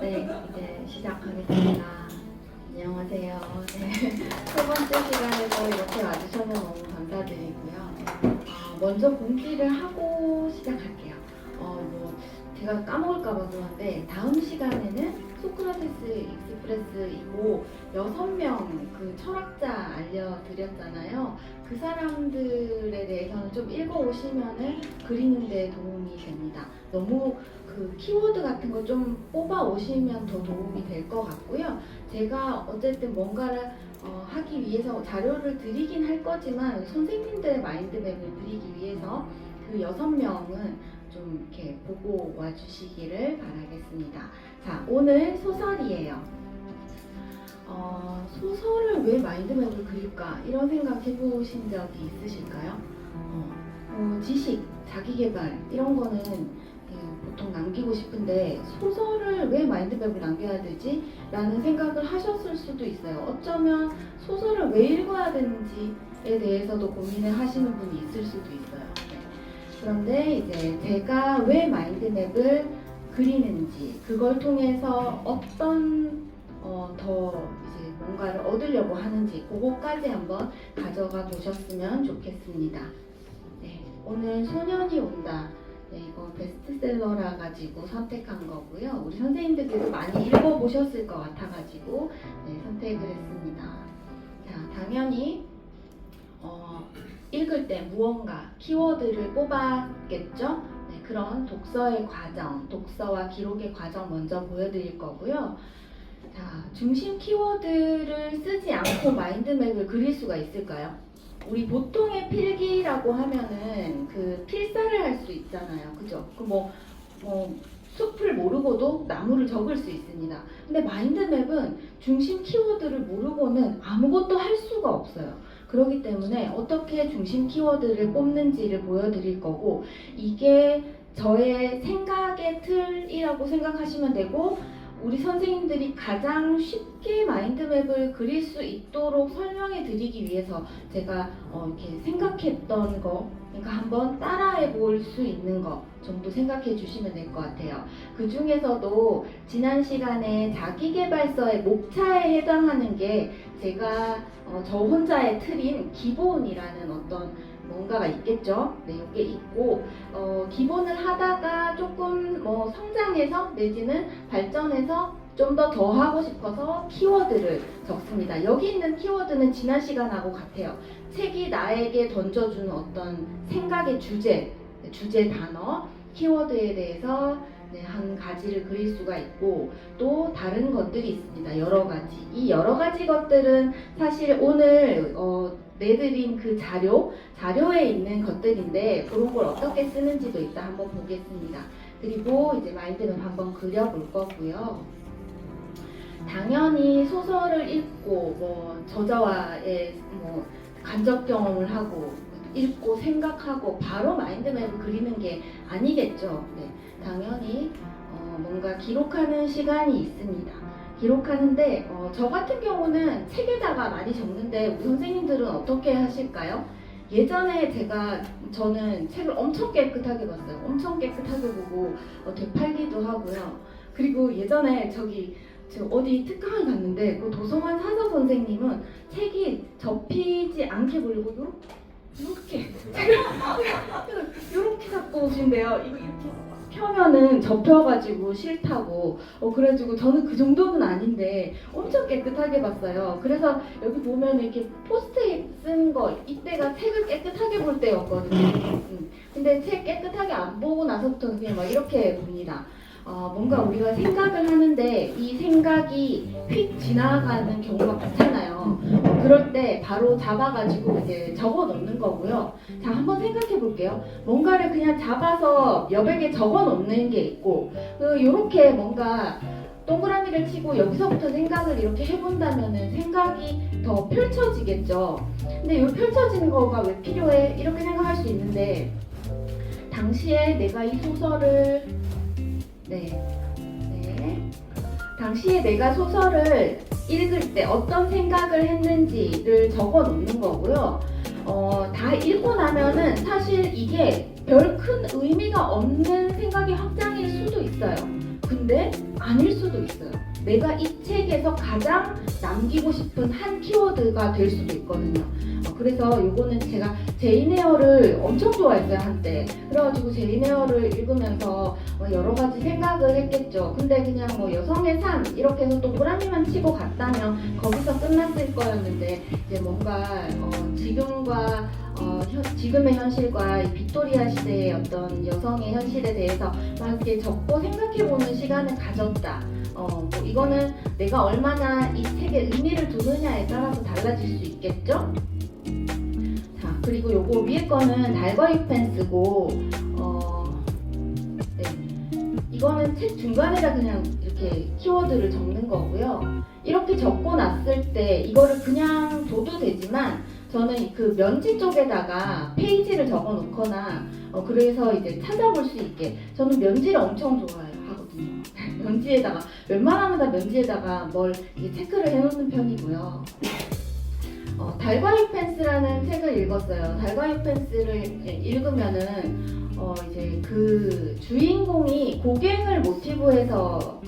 네, 이제 시작하겠습니다. 안녕하세요. 네, 세 번째 시간에도 이렇게 와주셔서 너무 감사드리고요. 먼저 공지를 하고 시작할게요. 제가 까먹을까봐 그런데 다음 시간에는 소크라테스 익스프레스이고 6명 그 철학자 알려드렸잖아요. 그 사람들에 대해서는 좀 읽어오시면은 그리는 데 도움이 됩니다. 너무 그 키워드 같은 거 좀 뽑아 오시면 더 도움이 될 것 같고요. 제가 어쨌든 뭔가를 하기 위해서 자료를 드리긴 할 거지만 선생님들의 마인드맵을 드리기 위해서 그 6명은 좀 이렇게 보고 와주시기를 바라겠습니다. 자, 오늘 소설이에요. 소설을 왜 마인드맵을 그릴까? 이런 생각 해보신 적이 있으실까요? 지식, 자기계발 이런 거는 보통 남기고 싶은데 소설을 왜 마인드맵을 남겨야 되지? 라는 생각을 하셨을 수도 있어요. 어쩌면 소설을 왜 읽어야 되는지에 대해서도 고민을 하시는 분이 있을 수도 있어요. 그런데 이제 제가 왜 마인드맵을 그리는지 그걸 통해서 어떤 더 이제 뭔가를 얻으려고 하는지 그거까지 한번 가져가 보셨으면 좋겠습니다. 네, 오늘 소년이 온다. 네, 이거 베스트셀러라 가지고 선택한 거고요. 우리 선생님들께서 많이 읽어보셨을 것 같아가지고 네, 선택을 했습니다. 자, 당연히 읽을 때 무언가 키워드를 뽑았겠죠? 네, 그런 독서의 과정, 독서와 기록의 과정 먼저 보여드릴 거고요. 자, 중심 키워드를 쓰지 않고 마인드맵을 그릴 수가 있을까요? 우리 보통의 필기라고 하면은 그 필사를 할 수 있잖아요. 그죠? 숲을 모르고도 나무를 적을 수 있습니다. 근데 마인드맵은 중심 키워드를 모르고는 아무것도 할 수가 없어요. 그렇기 때문에 어떻게 중심 키워드를 뽑는지를 보여드릴 거고, 이게 저의 생각의 틀이라고 생각하시면 되고, 우리 선생님들이 가장 쉽게 마인드맵을 그릴 수 있도록 설명해 드리기 위해서 제가 이렇게 생각했던 거, 그러니까 한번 따라해 볼 수 있는 거 정도 생각해 주시면 될 것 같아요. 그 중에서도 지난 시간에 자기계발서의 목차에 해당하는 게 제가 저 혼자의 틀인 기본이라는 어떤 뭔가가 있겠죠. 네, 이게 있고 기본을 하다가 조금 성장해서 내지는 발전해서 좀 더 하고 싶어서 키워드를 적습니다. 여기 있는 키워드는 지난 시간하고 같아요. 책이 나에게 던져주는 어떤 생각의 주제 단어, 키워드에 대해서 한 가지를 그릴 수가 있고, 또 다른 것들이 있습니다. 여러 가지. 이 여러 가지 것들은 사실 오늘 내드린 그 자료에 있는 것들인데 그런 걸 어떻게 쓰는지도 이따 한번 보겠습니다. 그리고 이제 마인드맵 한번 그려볼 거고요. 당연히 소설을 읽고 저자와의 간접 경험을 하고 읽고 생각하고 바로 마인드맵을 그리는 게 아니겠죠. 네, 당연히 뭔가 기록하는 시간이 있습니다. 기록하는데 저 같은 경우는 책에다가 많이 적는데 우리 선생님들은 어떻게 하실까요? 예전에 저는 책을 엄청 깨끗하게 봤어요. 엄청 깨끗하게 보고 되팔기도 하고요. 그리고 예전에 어디 특강을 갔는데 그 도서관 사서 선생님은 책이 접히지 않게 보려고 이렇게 책을 이렇게 갖고 오신대요. 이거 이렇게 펴면은 접혀가지고 싫다고. 그래가지고 저는 그 정도는 아닌데 엄청 깨끗하게 봤어요. 그래서 여기 보면 이렇게 포스트잇 쓴 거, 이때가 책을 깨끗하게 볼 때였거든요. 근데 책 깨끗하게 안 보고 나서부터는 그냥 막 이렇게 봅니다. 뭔가 우리가 생각을 하는데 이 생각이 휙 지나가는 경우가 많잖아요. 그럴 때 바로 잡아가지고 이제 적어 놓는 거고요. 자, 한번 생각해 볼게요. 뭔가를 그냥 잡아서 여백에 적어 놓는 게 있고, 요렇게 뭔가 동그라미를 치고 여기서부터 생각을 이렇게 해본다면은 생각이 더 펼쳐지겠죠. 근데 이 펼쳐지는 거가 왜 필요해? 이렇게 생각할 수 있는데, 당시에 내가 이 소설을 당시에 내가 소설을 읽을 때 어떤 생각을 했는지를 적어 놓는 거고요. 다 읽고 나면은 사실 이게 별 큰 의미가 없는 생각이 확장이 있어요. 내가 이 책에서 가장 남기고 싶은 한 키워드가 될 수도 있거든요. 그래서 요거는 제가 제인 에어를 엄청 좋아했어요, 한때. 그래가지고 제인 에어를 읽으면서 여러 가지 생각을 했겠죠. 근데 그냥 뭐 여성의 삶 이렇게 해서 또 호랑이만 치고 갔다면 거기서 끝났을 거였는데, 이제 뭔가 지금과 지금의 현실과 이 빅토리아 시대의 어떤 여성의 현실에 대해서 막 이렇게 적고 생각해보는 시간을 가졌다. 뭐 이거는 내가 얼마나 이 책에 의미를 두느냐에 따라서 달라질 수 있겠죠? 자, 그리고 요거 위에 거는 달과 유펜스고, 네. 이거는 책 중간에다 그냥 이렇게 키워드를 적는 거고요. 이렇게 적고 났을 때 이거를 그냥 둬도 되지만, 저는 그 면지 쪽에다가 페이지를 적어 놓거나 그래서 이제 찾아볼 수 있게, 저는 면지를 엄청 좋아하거든요. 면지에다가 웬만하면 다 면지에다가 뭘 체크를 해놓는 편이고요. 달과 유펜스라는 책을 읽었어요. 달과 유펜스를 읽으면은 이제 그 주인공이 고갱을 모티브해서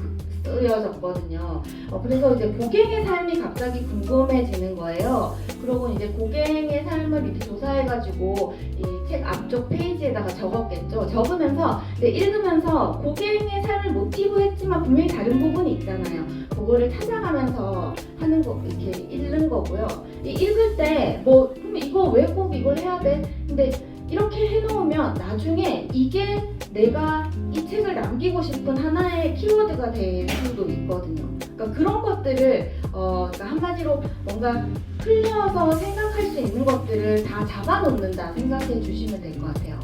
쓰여졌거든요. 그래서 이제 고갱의 삶이 갑자기 궁금해지는 거예요. 그러고 이제 고갱의 삶을 이렇게 조사해가지고 이 책 앞쪽 페이지에다가 적었겠죠. 적으면서 이제 읽으면서 고갱의 삶을 모티브했지만 분명히 다른 부분이 있잖아요. 그거를 찾아가면서 하는 거, 이렇게 읽는 거고요. 읽을 때 뭐 그럼 이거 왜 꼭 이걸 해야 돼? 근데 이렇게 해놓으면 나중에 이게 내가 이 책을 남기고 싶은 하나의 키워드가 될 수도 있거든요. 그러니까 그런 것들을 그러니까 한마디로 뭔가 흘려서 생각할 수 있는 것들을 다 잡아놓는다 생각해 주시면 될 것 같아요.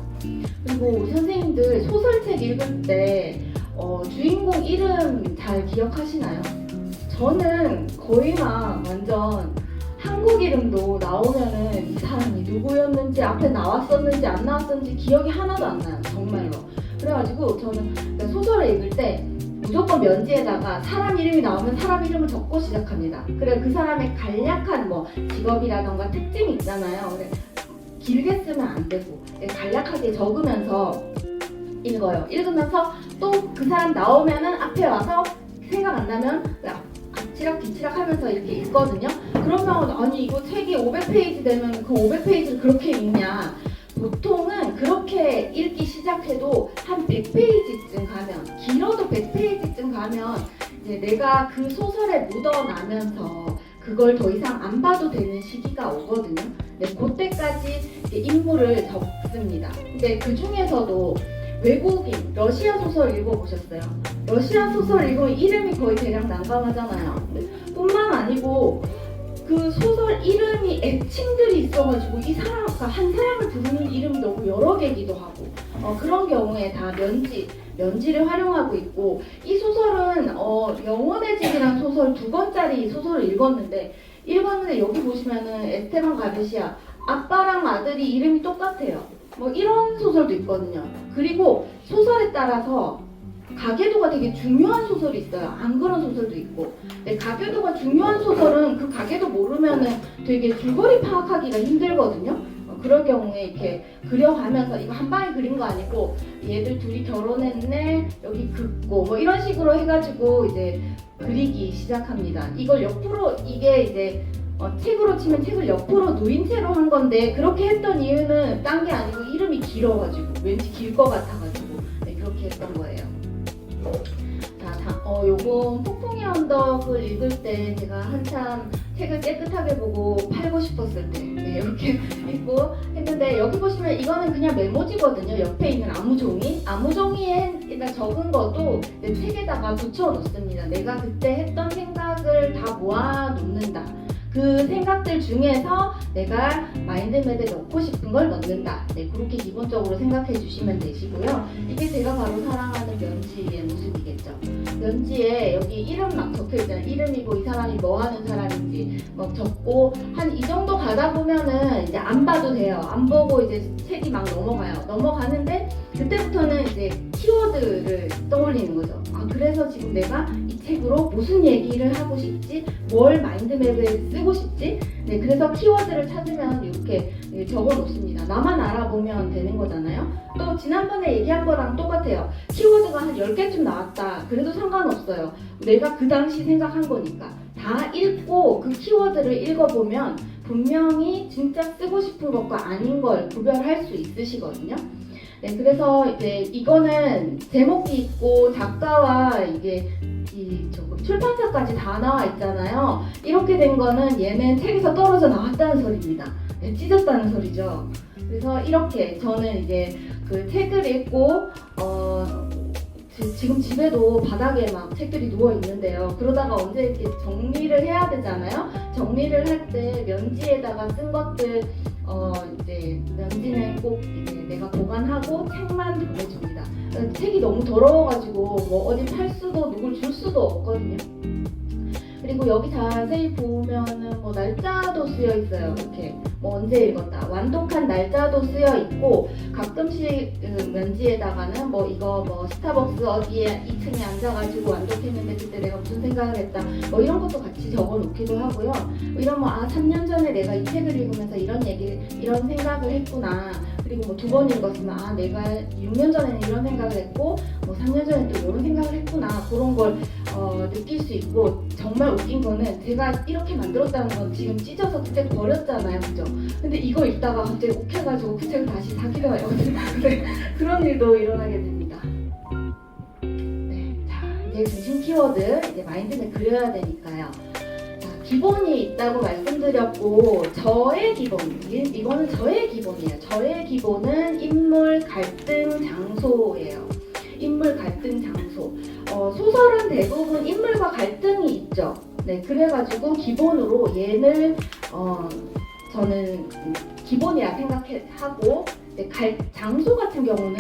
그리고 우리 선생님들 소설책 읽을 때 주인공 이름 잘 기억하시나요? 저는 거의 막 완전 한국 이름도 나오면은 이 사람이 누구였는지, 앞에 나왔었는지 안 나왔었는지 기억이 하나도 안 나요. 정말로. 그래가지고 저는 소설을 읽을 때 무조건 면지에다가 사람 이름이 나오면 사람 이름을 적고 시작합니다. 그래 그 사람의 간략한 뭐 직업이라던가 특징이 있잖아요. 그래 길게 쓰면 안 되고 간략하게 적으면서 읽어요. 읽으면서 또 그 사람 나오면은 앞에 와서 생각 안 나면 앞치락 뒤치락 하면서 이렇게 읽거든요. 그러면 아니 이거 책이 500페이지 되면 그 500페이지를 그렇게 읽냐. 보통은 그렇게 읽기 시작해도 한 100페이지쯤 가면, 길어도 100페이지쯤 가면 이제 내가 그 소설에 묻어나면서 그걸 더 이상 안 봐도 되는 시기가 오거든요. 네, 그때까지 인물을 적습니다. 근데 그 중에서도 외국인, 러시아 소설 읽어보셨어요? 러시아 소설 읽으면 이름이 거의 대략 난감하잖아요. 뿐만 아니고 그 소설 이름이 애칭들이 있어가지고 이 사람, 그러니까 한 사람을 부르는 이름이 너무 여러 개기도 하고 그런 경우에 다 면지를 활용하고 있고, 이 소설은 영혼의 집이라는 소설 2권짜리 소설을 읽었는데 여기 보시면은 에스테반 가르시아 아빠랑 아들이 이름이 똑같아요. 뭐 이런 소설도 있거든요. 그리고 소설에 따라서 가계도가 되게 중요한 소설이 있어요. 안 그런 소설도 있고. 근데 가계도가 중요한 소설은 그 가계도 모르면은 되게 줄거리 파악하기가 힘들거든요. 그럴 경우에 이렇게 그려가면서, 이거 한 방에 그린 거 아니고 얘들 둘이 결혼했네, 여기 긋고 뭐 이런 식으로 해가지고 이제 그리기 시작합니다. 이걸 옆으로, 이게 이제 책으로 치면 책을 옆으로 놓인 채로 한 건데, 그렇게 했던 이유는 딴 게 아니고 이름이 길어가지고, 왠지 길 것 같아가지고 그렇게 했던 거예요. 요건 폭풍의 언덕을 읽을 때 제가 한참 책을 깨끗하게 보고 팔고 싶었을 때 이렇게 읽고 했는데, 여기 보시면 이거는 그냥 메모지거든요. 옆에 있는 아무종이에 적은 것도 내 책에다가 붙여 놓습니다. 내가 그때 했던 생각을 다 모아 놓는다. 그 생각들 중에서 내가 마인드맵에 넣고 싶은 걸 넣는다. 네, 그렇게 기본적으로 생각해 주시면 되시고요. 이게 제가 바로 사랑하는 면지의 모습이겠죠. 면지에 여기 이름 막 적혀 있잖아요. 이름이고 이 사람이 뭐 하는 사람인지 막 적고, 한 이 정도 가다 보면은 이제 안 봐도 돼요. 안 보고 이제 책이 막 넘어가요. 넘어가는데 그때부터는 이제 키워드를 떠올리는 거죠. 아, 그래서 지금 내가 이 책으로 무슨 얘기를 하고 싶지? 뭘 마인드맵에 쓰고 싶지? 네, 그래서 키워드를 찾으면 이렇게 적어 놓습니다. 나만 알아보면 되는 거잖아요. 또 지난번에 얘기한 거랑 똑같아요. 키워드가 한 10개쯤 나왔다. 그래도 상관없어요. 내가 그 당시 생각한 거니까. 다 읽고 그 키워드를 읽어보면 분명히 진짜 쓰고 싶은 것과 아닌 걸 구별할 수 있으시거든요. 네, 그래서 이제 이거는 제목이 있고 작가와 이게 출판사까지 다 나와 있잖아요. 이렇게 된 거는 얘는 책에서 떨어져 나왔다는 소리입니다. 네, 찢었다는 소리죠. 그래서 이렇게 저는 이제 그 책을 읽고 지금 집에도 바닥에 막 책들이 누워 있는데요. 그러다가 언제 이렇게 정리를 해야 되잖아요. 정리를 할 때 면지에다가 쓴 것들 이제 면지는 꼭 이제 내가 보관하고 책만 보내줍니다. 책이 너무 더러워가지고 뭐 어디 팔 수도 누굴 줄 수도 없거든요. 그리고 여기 자세히 보면은 뭐 날짜도 쓰여 있어요. 이렇게 뭐 언제 읽었다, 완독한 날짜도 쓰여 있고 가끔씩 면지에다가는 뭐 이거 뭐 스타벅스 어디에 2층에 앉아가지고 완독했는데 그때 내가 무슨 생각을 했다, 뭐 이런 것도 같이 적어놓기도 하고요. 이런 뭐 3년 전에 내가 이 책을 읽으면서 이런 생각을 했구나. 그리고 뭐 2번 읽었으면 내가 6년 전에는 이런 생각을 했고 뭐 3년 전에 또 이런 생각을 했구나. 그런 걸 느낄 수 있고, 정말 웃긴 거는 제가 이렇게 만들었다는 건 지금 찢어서 그 책 버렸잖아요. 그죠? 근데 이거 읽다가 갑자기 욱해가지고 그 책을 다시 사기로 해요. 그런 일도 일어나게 됩니다. 네, 자, 이제 중심 키워드, 이제 마인드맵 그려야 되니까요. 기본이 있다고 말씀드렸고, 저의 기본, 이거는 저의 기본이에요. 저의 기본은 인물, 갈등, 장소예요. 인물, 갈등, 장소. 소설은 대부분 인물과 갈등이 있죠. 네, 그래가지고 기본으로 얘를 저는 기본이라 생각하고, 장소 같은 경우는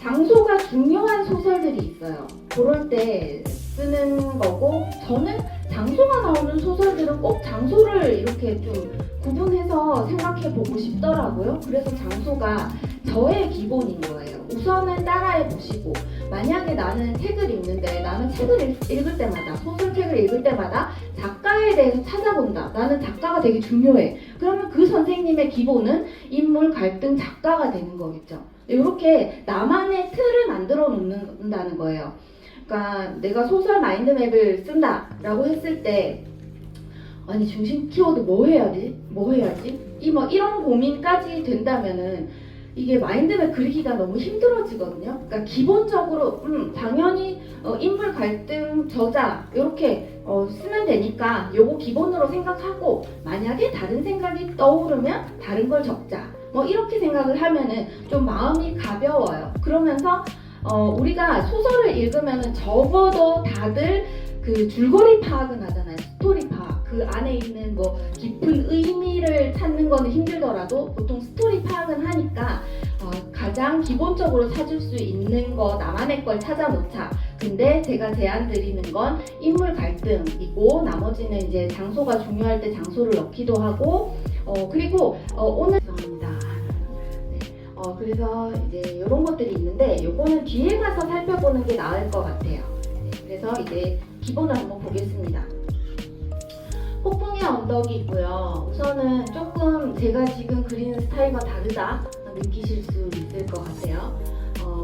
장소가 중요한 소설들이 있어요. 그럴 때 쓰는 거고, 저는 장소가 나오는 소설들은 꼭 장소를 이렇게 좀 구분해서 생각해 보고 싶더라고요. 그래서 장소가 저의 기본인 거예요. 우선은 따라해 보시고, 만약에 나는 책을 읽는데, 나는 책을 읽을 때마다, 소설책을 읽을 때마다 작가에 대해서 찾아본다. 나는 작가가 되게 중요해. 그러면 그 선생님의 기본은 인물, 갈등, 작가가 되는 거겠죠. 이렇게 나만의 틀을 만들어 놓는다는 거예요. 그러니까 내가 소설 마인드맵을 쓴다라고 했을 때, 아니 중심 키워드 뭐 해야지? 이런 고민까지 된다면은 이게 마인드맵 그리기가 너무 힘들어지거든요. 그러니까 기본적으로 당연히 인물, 갈등, 저자 이렇게 쓰면 되니까 요거 기본으로 생각하고, 만약에 다른 생각이 떠오르면 다른 걸 적자. 뭐 이렇게 생각을 하면은 좀 마음이 가벼워요. 그러면서 우리가 소설을 읽으면은 적어도 다들 그 줄거리 파악은 하잖아요. 스토리 파악. 그 안에 있는 뭐 깊은 의미를 찾는 거는 힘들더라도 보통 스토리 파악은 하니까 가장 기본적으로 찾을 수 있는 거, 나만의 걸 찾아놓자. 근데 제가 제안 드리는 건 인물 갈등이고, 나머지는 이제 장소가 중요할 때 장소를 넣기도 하고, 그리고 오늘 그래서 이제 이런 것들이 있는데, 요거는 뒤에 가서 살펴보는 게 나을 것 같아요. 그래서 이제 기본을 한번 보겠습니다. 폭풍의 언덕이 있고요. 우선은 조금 제가 지금 그리는 스타일과 다르다 느끼실 수 있을 것 같아요.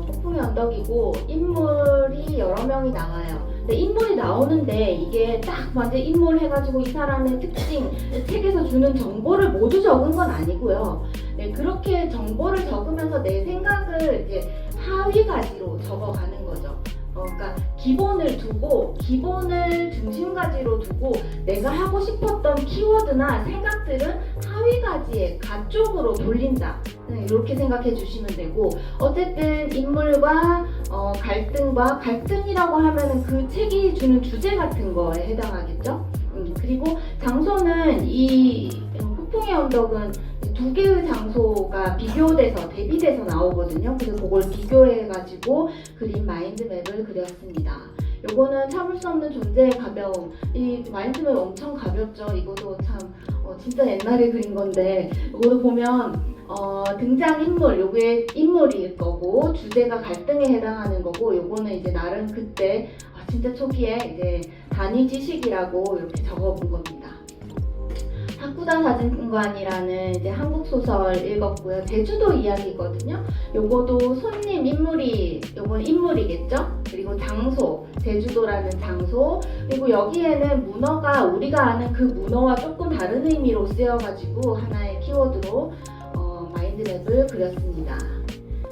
폭풍의 언덕이고 인물이 여러 명이 나와요. 근데 인물이 나오는데 이게 딱 완전 인물 해가지고 이 사람의 특징, 책에서 주는 정보를 모두 적은 건 아니고요. 네, 그렇게 정보를 적으면서 내 생각을 이제 하위 가지로 적어가는 거죠. 그러니까 기본을 중심 가지로 두고 내가 하고 싶었던 키워드나 생각들은 하위 가지에 가쪽으로 돌린다. 네, 이렇게 생각해 주시면 되고, 어쨌든 인물과 갈등이라고 하면은 그 책이 주는 주제 같은 거에 해당하겠죠. 그리고 장소는 이 폭풍의 언덕은 2개의 장소가 비교돼서 대비돼서 나오거든요. 그래서 그걸 비교해가지고 그린 마인드맵을 그렸습니다. 요거는 참을 수 없는 존재의 가벼움. 이 마인드맵 엄청 가볍죠. 이것도 참 진짜 옛날에 그린 건데, 이거도 보면 등장인물, 요게 인물일 거고, 주제가 갈등에 해당하는 거고, 요거는 이제 나름 그때, 진짜 초기에 이제 단위 지식이라고 이렇게 적어본 겁니다. 하쿠다 사진관이라는 이제 한국 소설 읽었고요. 제주도 이야기거든요. 요거도 손님 인물이, 요건 인물이겠죠? 그리고 장소, 제주도라는 장소, 그리고 여기에는 문어가 우리가 아는 그 문어와 조금 다른 의미로 쓰여가지고 하나의 키워드로 마인드맵을 그렸습니다.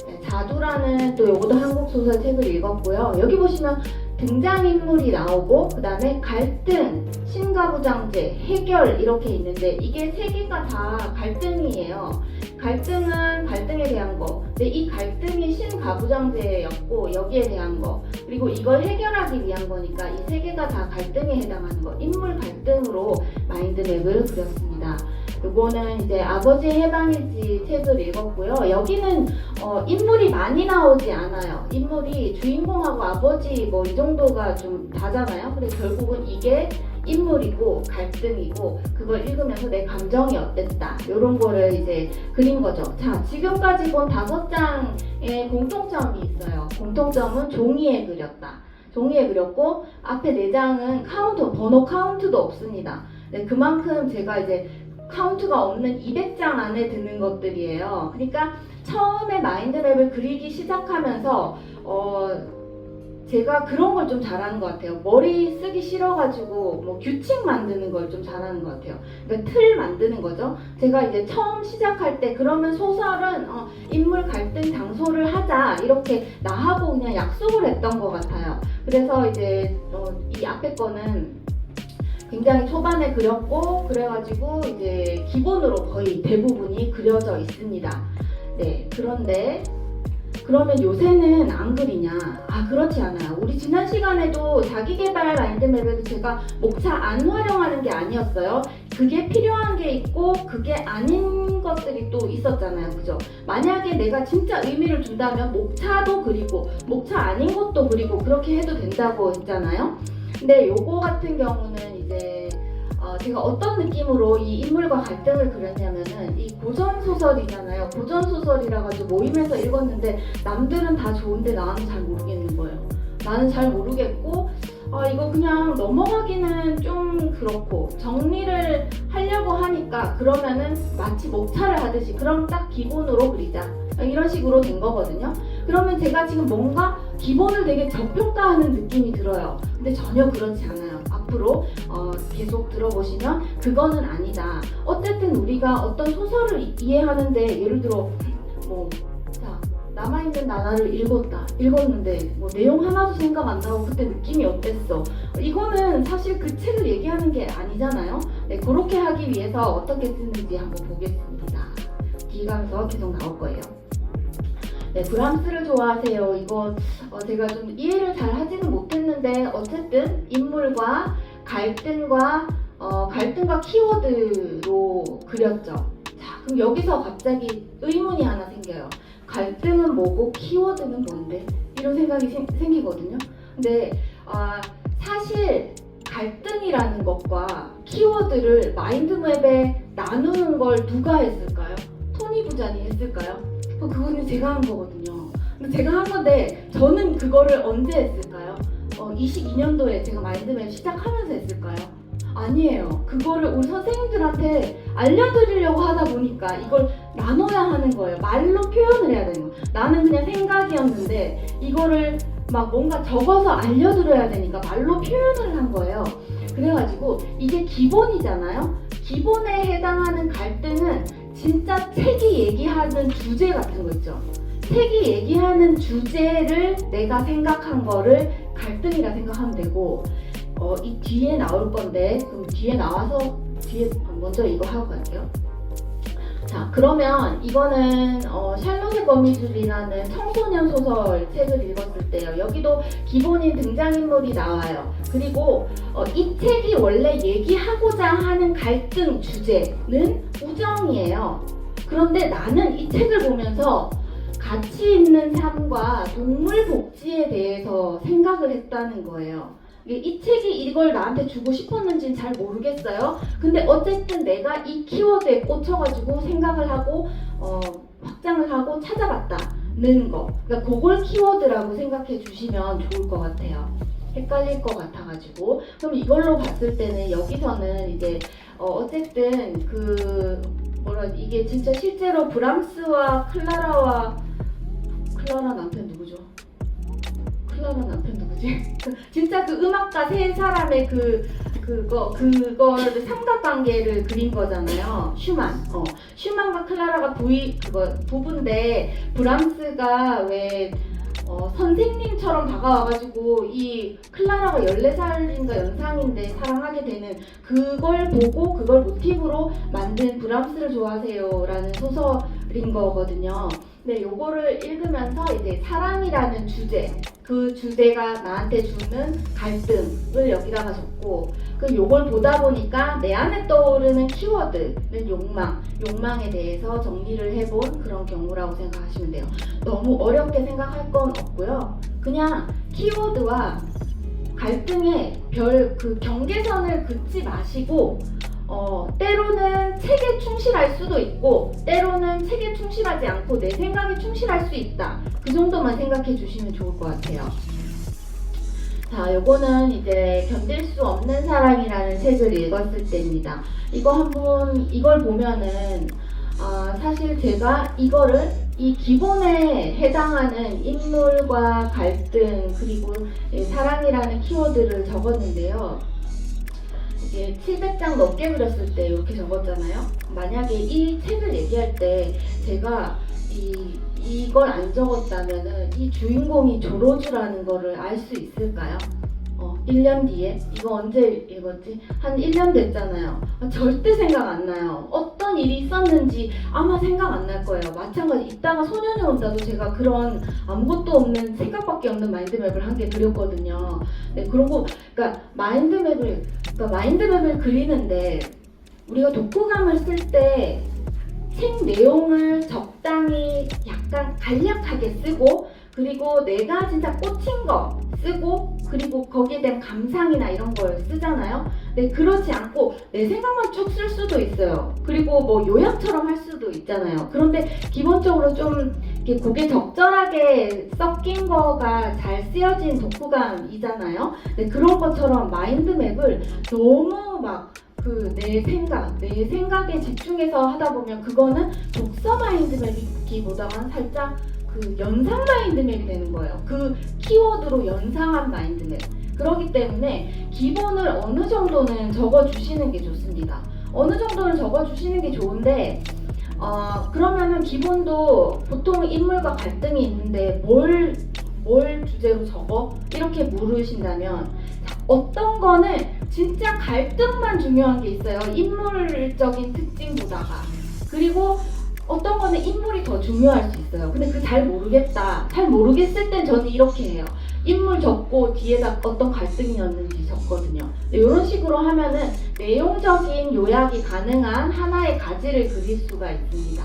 네, 자두라는 또 요것도 한국 소설 책을 읽었고요. 여기 보시면 등장인물이 나오고 그 다음에 갈등, 신가부장제, 해결 이렇게 있는데 이게 세 개가 다 갈등이에요. 갈등은 갈등에 대한 거, 근데 이 갈등이 신가부장제였고 여기에 대한 거, 그리고 이걸 해결하기 위한 거니까 이 세 개가 다 갈등에 해당하는 거, 인물 갈등으로 마인드맵을 그렸습니다. 요거는 이제 아버지의 해방일지 책을 읽었고요. 여기는 인물이 많이 나오지 않아요. 인물이 주인공하고 아버지 뭐 이 정도가 좀 다잖아요. 근데 결국은 이게 인물이고 갈등이고 그걸 읽으면서 내 감정이 어땠다 이런 거를 이제 그린 거죠. 자, 지금까지 본 5장의 공통점이 있어요. 공통점은 종이에 그렸다. 종이에 그렸고 앞에 4장은 카운트, 번호 카운트도 없습니다. 네, 그만큼 제가 이제 카운트가 없는 200장 안에 드는 것들이에요. 그러니까 처음에 마인드맵을 그리기 시작하면서 제가 그런 걸 좀 잘하는 것 같아요. 머리 쓰기 싫어가지고 뭐 규칙 만드는 걸 좀 잘하는 것 같아요. 그러니까 틀 만드는 거죠. 제가 이제 처음 시작할 때 그러면 소설은 인물 갈등 장소를 하자 이렇게 나하고 그냥 약속을 했던 것 같아요. 그래서 이제 이 앞에 거는 굉장히 초반에 그렸고 그래가지고 이제 기본으로 거의 대부분이 그려져 있습니다. 네, 그런데 그러면 요새는 안 그리냐? 그렇지 않아요. 우리 지난 시간에도 자기계발 마인드맵에도 제가 목차 안 활용하는 게 아니었어요. 그게 필요한 게 있고 그게 아닌 것들이 또 있었잖아요. 그죠? 만약에 내가 진짜 의미를 준다면 목차도 그리고 목차 아닌 것도 그리고 그렇게 해도 된다고 했잖아요. 근데 요거 같은 경우는 이제 제가 어떤 느낌으로 이 인물과 갈등을 그렸냐면은 이 고전소설이잖아요. 고전소설이라 가지고 모임에서 읽었는데 남들은 다 좋은데 나는 잘 모르겠는 거예요. 나는 잘 모르겠고 이거 그냥 넘어가기는 좀 그렇고 정리를 하려고 하니까 그러면은 마치 목차를 하듯이 그럼 딱 기본으로 그리자 이런 식으로 된 거거든요. 그러면 제가 지금 뭔가 기본을 되게 저평가하는 느낌이 들어요. 근데 전혀 그렇지 않아요. 앞으로 계속 들어보시면 그거는 아니다. 어쨌든 우리가 어떤 소설을 이해하는데 예를 들어 남아있는 나날을 읽었는데 뭐 내용 하나도 생각 안 나고 그때 느낌이 어땠어? 이거는 사실 그 책을 얘기하는 게 아니잖아요. 네, 그렇게 하기 위해서 어떻게 쓰는지 한번 보겠습니다. 기가면서 계속 나올 거예요. 네, 브람스를 좋아하세요. 이거 제가 좀 이해를 잘 하지는 못했는데 어쨌든 인물과 갈등과 키워드로 그렸죠. 자, 그럼 여기서 갑자기 의문이 하나 생겨요. 갈등은 뭐고 키워드는 뭔데? 이런 생각이 생기거든요. 근데 사실 갈등이라는 것과 키워드를 마인드맵에 나누는 걸 누가 했을까요? 토니 부잔이 했을까요? 그거는 제가 한 거거든요. 근데 제가 한 건데 저는 그거를 언제 했을까요? 22년도에 제가 마인드맵 시작하면서 했을까요? 아니에요. 그거를 우리 선생님들한테 알려드리려고 하다 보니까 이걸 나눠야 하는 거예요. 말로 표현을 해야 되는 거예요. 나는 그냥 생각이었는데 이거를 막 뭔가 적어서 알려드려야 되니까 말로 표현을 한 거예요. 그래가지고 이게 기본이잖아요. 기본에 해당하는 갈등은 진짜 책이 얘기하는 주제 같은 거 있죠. 책이 얘기하는 주제를 내가 생각한 거를 갈등이라 생각하면 되고 이 뒤에 나올 건데 그럼 뒤에 먼저 이거 하고 갈게요. 자, 그러면 이거는 샬롯의 거미줄이라는 청소년 소설 책을 읽었을 때요. 여기도 기본인 등장인물이 나와요. 그리고 이 책이 원래 얘기하고자 하는 갈등 주제는 우정이에요. 그런데 나는 이 책을 보면서 가치 있는 삶과 동물 복지에 대해서 생각을 했다는 거예요. 이 책이 이걸 나한테 주고 싶었는지는 잘 모르겠어요. 근데 어쨌든 내가 이 키워드에 꽂혀가지고 생각을 하고 확장을 하고 찾아봤다는 거. 그러니까 그걸 키워드라고 생각해 주시면 좋을 것 같아요. 헷갈릴 것 같아가지고. 그럼 이걸로 봤을 때는 여기서는 이제 어쨌든 이게 진짜 실제로 브람스와 클라라 남편 누구죠? 클라라 남편 누구지? 진짜 그 음악가 세 사람의 그거를 삼각관계를 그린 거잖아요. 슈만과 클라라가 부부인데 브람스가 왜 선생님처럼 다가와가지고 이 클라라가 14살인가 연상인데 사랑하게 되는 그걸 보고 그걸 모티브로 만든 브람스를 좋아하세요 라는 소설인 거거든요. 근데 요거를 읽으면서 이제 사랑이라는 주제, 그 주제가 나한테 주는 갈등을 여기다가 적고, 요걸 보다 보니까 내 안에 떠오르는 키워드는 욕망에 대해서 정리를 해본 그런 경우라고 생각하시면 돼요. 너무 어렵게 생각할 건 없고요. 그냥 키워드와 갈등의 그 경계선을 긋지 마시고, 때로는 책에 충실할 수도 있고 때로는 책에 충실하지 않고 내 생각에 충실할 수 있다. 그 정도만 생각해 주시면 좋을 것 같아요. 자, 요거는 이제 견딜 수 없는 사랑이라는 책을 읽었을 때입니다. 이걸 보면은 사실 제가 이 기본에 해당하는 인물과 갈등 그리고 사랑이라는 키워드를 적었는데요. 700장 넘게 그렸을 때 이렇게 적었잖아요. 만약에 이 책을 얘기할 때 제가 이걸 안 적었다면은 이 주인공이 조로주라는 거를 알 수 있을까요? 1년 뒤에? 이거 언제 읽었지? 한 1년 됐잖아요. 절대 생각 안 나요. 어떤 일이 있었는지 아마 생각 안 날 거예요. 마찬가지 이따가 소년이 온다도 제가 그런 아무것도 없는 생각밖에 없는 마인드맵을 한 개 그렸거든요. 네, 그러고 그러니까 마인드맵을 그리는데 우리가 독후감을 쓸 때 책 내용을 적당히 약간 간략하게 쓰고 그리고 내가 진짜 꽂힌 거 쓰고 그리고 거기에 대한 감상이나 이런 걸 쓰잖아요. 네, 그렇지 않고 내 생각만 쭉 쓸 수도 있어요. 그리고 뭐 요약처럼 할 수도 있잖아요. 그런데 기본적으로 좀 이렇게 그게 적절하게 섞인 거가 잘 쓰여진 독후감이잖아요. 네, 그런 것처럼 마인드맵을 너무 막 내 생각에 집중해서 하다 보면 그거는 독서 마인드맵이기보다는 살짝 연상 마인드맵이 되는 거예요. 그 키워드로 연상한 마인드맵. 그렇기 때문에 기본을 어느 정도는 적어주시는 게 좋습니다. 어느 정도는 적어주시는 게 좋은데 그러면은 기본도 보통 인물과 갈등이 있는데 뭘 주제로 적어? 이렇게 물으신다면 어떤 거는 진짜 갈등만 중요한 게 있어요. 인물적인 특징보다가. 그리고 어떤 거는 인물이 더 중요할 수 있어요. 근데 잘 모르겠을 땐 저는 이렇게 해요. 인물 적고 뒤에다 어떤 갈등이었는지 적거든요. 이런 식으로 하면은 내용적인 요약이 가능한 하나의 가지를 그릴 수가 있습니다.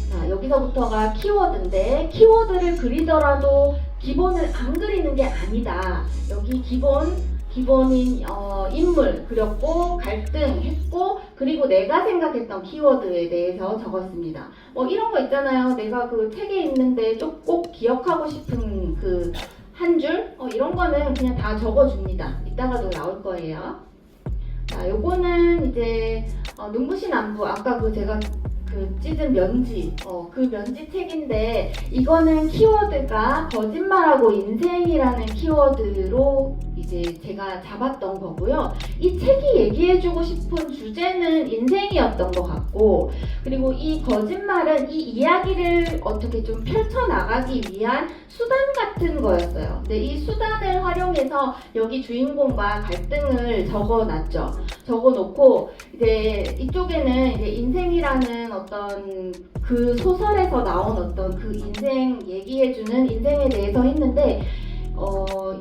자, 여기서부터가 키워드인데 키워드를 그리더라도 기본을 안 그리는 게 아니다. 여기 기본인 인물 그렸고 갈등 했고 그리고 내가 생각했던 키워드에 대해서 적었습니다. 이런 거 있잖아요. 내가 그 책에 있는데 꼭 기억하고 싶은 그 한 줄 이런 거는 그냥 다 적어줍니다. 이따가도 나올 거예요. 자, 요거는 이제 눈부신 안부 아까 제가 찢은 면지 그 면지 책인데 이거는 키워드가 거짓말하고 인생이라는 키워드로 이제 제가 잡았던 거고요. 이 책이 얘기해주고 싶은 주제는 인생이었던 것 같고 그리고 이 거짓말은 이 이야기를 어떻게 좀 펼쳐나가기 위한 수단 같은 거였어요. 근데 이 수단을 활용해서 여기 주인공과 갈등을 적어놓고 이제 이쪽에는 이제 인생이라는 어떤 그 소설에서 나온 어떤 그 인생 얘기해주는 인생에 대해서 했는데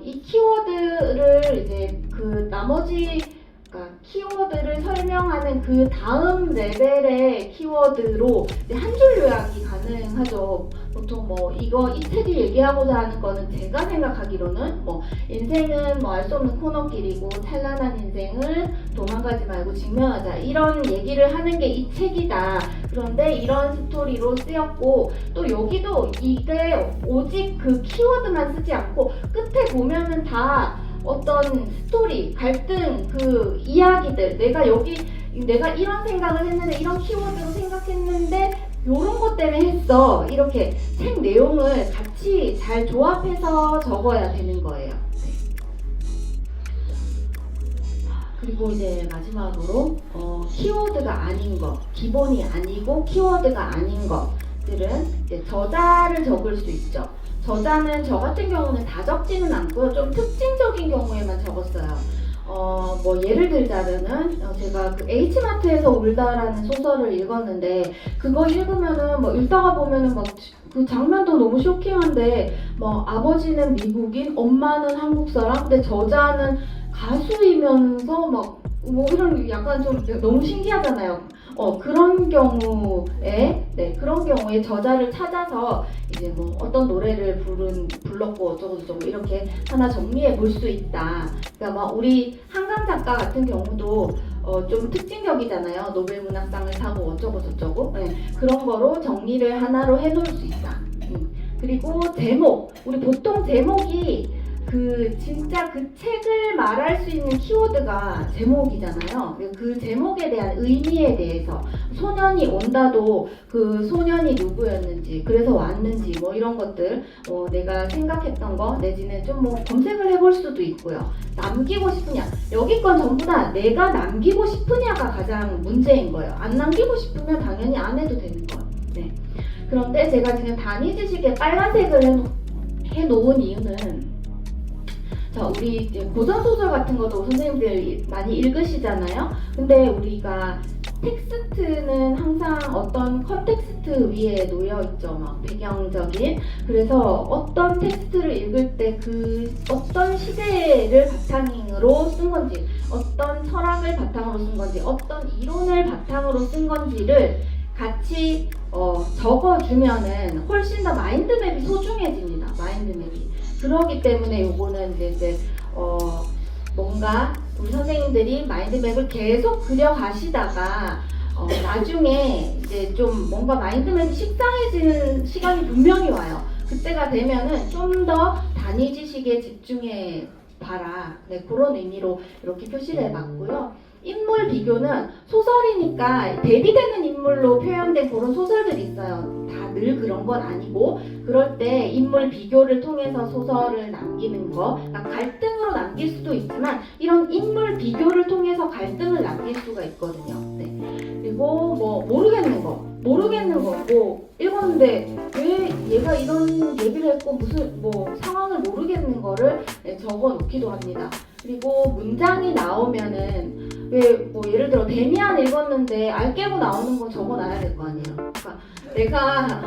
이 키워드를 이제 나머지 그러니까 키워드를 설명하는 그 다음 레벨의 키워드로 이제 한 줄 요약이 가능하죠. 보통 뭐 이 책이 얘기하고자 하는 거는 제가 생각하기로는 뭐 인생은 뭐 알 수 없는 코너길이고 찬란한 인생을 도망가지 말고 직면하자, 이런 얘기를 하는 게 이 책이다. 그런데 이런 스토리로 쓰였고, 또 여기도 이게 오직 그 키워드만 쓰지 않고 끝에 보면은 다 어떤 스토리, 갈등, 그 이야기들, 내가 이런 생각을 했는데, 이런 키워드로 생각했는데 요런 것 때문에 했어, 이렇게 책 내용을 같이 잘 조합해서 적어야 되는 거예요. 그리고 이제 마지막으로 키워드가 아닌 것, 기본이 아니고 키워드가 아닌 것들은 이제 저자를 적을 수 있죠. 저자는 저 같은 경우는 다 적지는 않고요. 좀 특징적인 경우에만 적었어요. 뭐 예를 들자면은 제가 그 H마트에서 울다라는 소설을 읽었는데, 그거 읽으면은 뭐 읽다가 보면은 막 그 장면도 너무 쇼킹한데, 뭐 아버지는 미국인, 엄마는 한국 사람, 근데 저자는 가수이면서 막 뭐 이런 약간 좀 너무 신기하잖아요. 그런 경우에 저자를 찾아서 이제 뭐 어떤 노래를 불렀고 어쩌고저쩌고 이렇게 하나 정리해 볼 수 있다. 그러니까 막 우리 한강 작가 같은 경우도 좀 특징적이잖아요. 노벨 문학상을 타고 어쩌고저쩌고. 네, 그런 거로 정리를 하나로 해놓을 수 있다. 그리고 제목, 우리 보통 제목이 진짜 그 책을 말할 수 있는 키워드가 제목이잖아요. 그 제목에 대한 의미에 대해서, 소년이 온다도 그 소년이 누구였는지, 그래서 왔는지, 뭐 이런 것들, 내가 생각했던 거, 내지는 좀 뭐 검색을 해볼 수도 있고요. 남기고 싶으냐, 여기 건 전부 다 내가 남기고 싶으냐가 가장 문제인 거예요. 안 남기고 싶으면 당연히 안 해도 되는 거예요. 네. 그런데 제가 지금 단위 지식에 빨간색을 해놓은 이유는, 자, 우리 이제 고전소설 같은 것도 선생님들 많이 읽으시잖아요. 근데 우리가 텍스트는 항상 어떤 컨텍스트 위에 놓여있죠. 막 배경적인. 그래서 어떤 텍스트를 읽을 때 그 어떤 시대를 바탕으로 쓴 건지, 어떤 철학을 바탕으로 쓴 건지, 어떤 이론을 바탕으로 쓴 건지를 같이 적어주면은 훨씬 더 마인드맵이 소중해집니다. 마인드맵이. 그러기 때문에 요거는 이제 뭔가 우리 선생님들이 마인드맵을 계속 그려가시다가 나중에 이제 좀 뭔가 마인드맵이 식상해지는 시간이 분명히 와요. 그때가 되면은 좀 더 단위 지식에 집중해 봐라. 네, 그런 의미로 이렇게 표시를 해봤고요. 인물 비교는 소설이니까 대비되는 인물로 표현된 그런 소설들이 있어요. 다 늘 그런 건 아니고, 그럴 때 인물 비교를 통해서 소설을 남기는 거, 그러니까 갈등으로 남길 수도 있지만 이런 인물 비교를 통해서 갈등을 남길 수가 있거든요. 네. 그리고 뭐 모르겠는 거, 뭐 읽었는데 왜 얘가 이런 얘기를 했고 무슨 뭐 상황을 모르겠는 거를 적어 놓기도 합니다. 그리고 문장이 나오면은 왜 뭐 예를 들어 데미안 읽었는데 알 깨고 나오는 거 적어 놔야 될 거 아니에요. 그러니까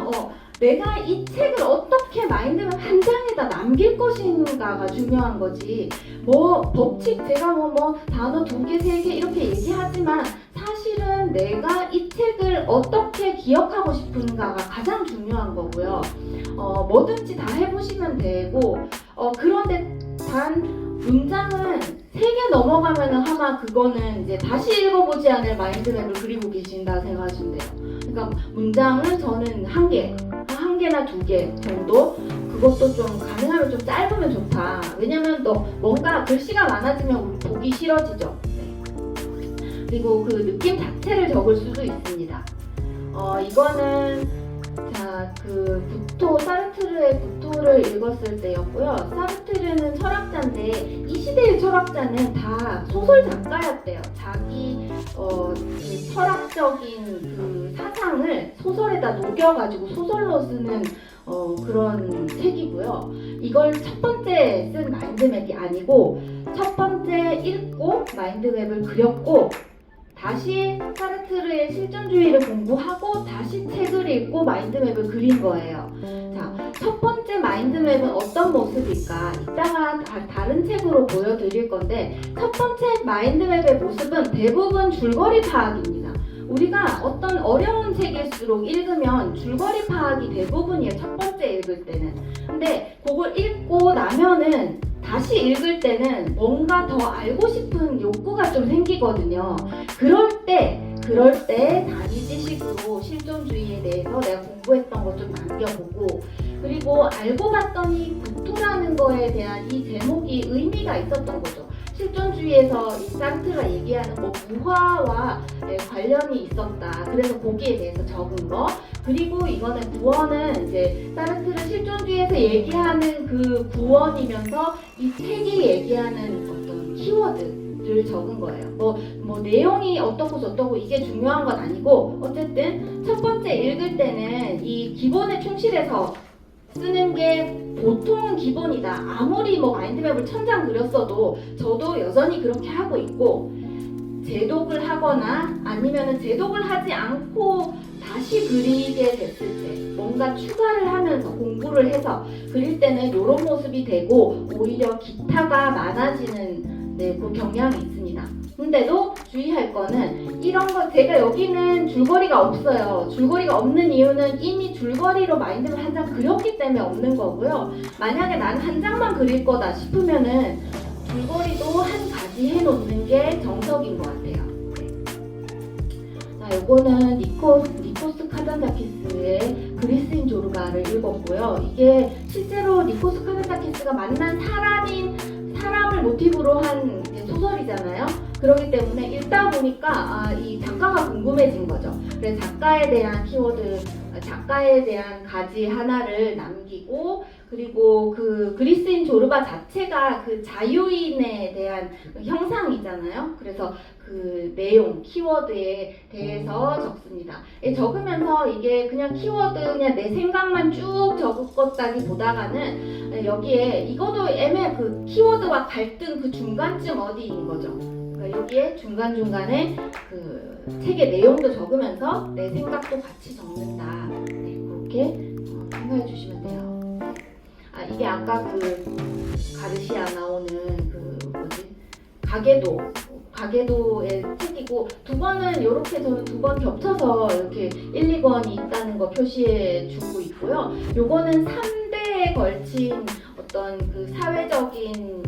내가 이 책을 어떻게 마인드맵 한 장에다 남길 것인가가 중요한 거지. 뭐 법칙 제가 뭐 단어 2개, 3개 이렇게 얘기하지만 사실은 내가 이 책을 어떻게 기억하고 싶은가가 가장 중요한 거고요. 뭐든지 다 해보시면 되고, 그런데 단 문장은 3개 넘어가면은 아마 그거는 이제 다시 읽어보지 않을 마인드맵을 그리고 계신다 생각하시면 돼요. 그러니까 문장은 저는 1개나 2개 정도, 그것도 좀 가능하면 좀 짧으면 좋다. 왜냐면 또 뭔가 글씨가 많아지면 우리 보기 싫어지죠. 네. 그리고 그 느낌 자체를 적을 수도 있습니다. 이거는 사르트르의 구토를 읽었을 때였고요. 사르트르는 철학자인데 이 시대의 철학자는 다 소설 작가였대요. 자기 철학적인 그 사상을 소설에다 녹여가지고 소설로 쓰는 그런 책이고요. 이걸 첫 번째 쓴 마인드맵이 아니고 첫 번째 읽고 마인드맵을 그렸고 다시 사르트르의 실존주의를 공부하고 다시 책을 읽고 마인드맵을 그린 거예요. 자, 첫 번째 마인드맵은 어떤 모습일까? 이따가 다른 책으로 보여드릴 건데 첫 번째 마인드맵의 모습은 대부분 줄거리 파악입니다. 우리가 어떤 어려운 책일수록 읽으면 줄거리 파악이 대부분이에요. 첫 번째 읽을 때는. 근데 그걸 읽고 나면은 다시 읽을 때는 뭔가 더 알고 싶은 욕구가 좀 생기거든요. 그럴 때 단위 지식으로 실존주의에 대해서 내가 공부했던 거 좀 남겨보고, 그리고 알고 봤더니 국토라는 거에 대한 이 제목이 의미가 있었던 거죠. 실존주의에서 이 사르트르가 얘기하는 뭐 무화와 관련이 있었다. 그래서 거기에 대해서 적은 거. 그리고 이거는 구원은 이제 사르트르 실존주의에서 얘기하는 그 구원이면서 이 책이 얘기하는 어떤 키워드를 적은 거예요. 뭐 내용이 어떻고 저떻고 이게 중요한 건 아니고, 어쨌든 첫 번째 읽을 때는 이 기본에 충실해서 쓰는 게 보통은 기본이다. 아무리 뭐 마인드맵을 천장 그렸어도 저도 여전히 그렇게 하고 있고, 재독을 하거나 아니면은 재독을 하지 않고 다시 그리게 됐을 때 뭔가 추가를 하면서 공부를 해서 그릴 때는 이런 모습이 되고 오히려 기타가 많아지는 그 경향이 있습니다. 근데도 주의할 거는 이런 거, 제가 여기는 줄거리가 없어요. 줄거리가 없는 이유는 이미 줄거리로 마인드맵 한 장 그렸기 때문에 없는 거고요. 만약에 나는 한 장만 그릴 거다 싶으면은 줄거리도 한 가지 해놓는 게 정석인 것 같아요. 자, 요거는 니코스 카잔타키스의 그리스인 조르가를 읽었고요. 이게 실제로 니코스 카잔타키스가 만난 사람을 모티브로 한 소설이잖아요. 그렇기 때문에 읽다 보니까 이 작가가 궁금해진 거죠. 그래서 작가에 대한 키워드, 작가에 대한 가지 하나를 남기고, 그리고 그 그리스인 조르바 자체가 그 자유인에 대한 형상이잖아요. 그래서 그 내용, 키워드에 대해서 적습니다. 적으면서 이게 그냥 키워드, 그냥 내 생각만 쭉 적었다기보다는 여기에 이것도 애매한 그 키워드와 갈등 그 중간쯤 어디인 거죠. 그러니까 여기에 중간중간에 그 책의 내용도 적으면서 내 생각도 같이 적는다. 네, 그렇게 생각해 주시면 돼요. 이게 아까 그 가르시아 나오는 그 가게도의 책이고, 두 번은 이렇게 저는 두 번 겹쳐서 이렇게 1, 2권이 있다는 거 표시해 주고 있고요. 요거는 3대에 걸친 어떤 그 사회적인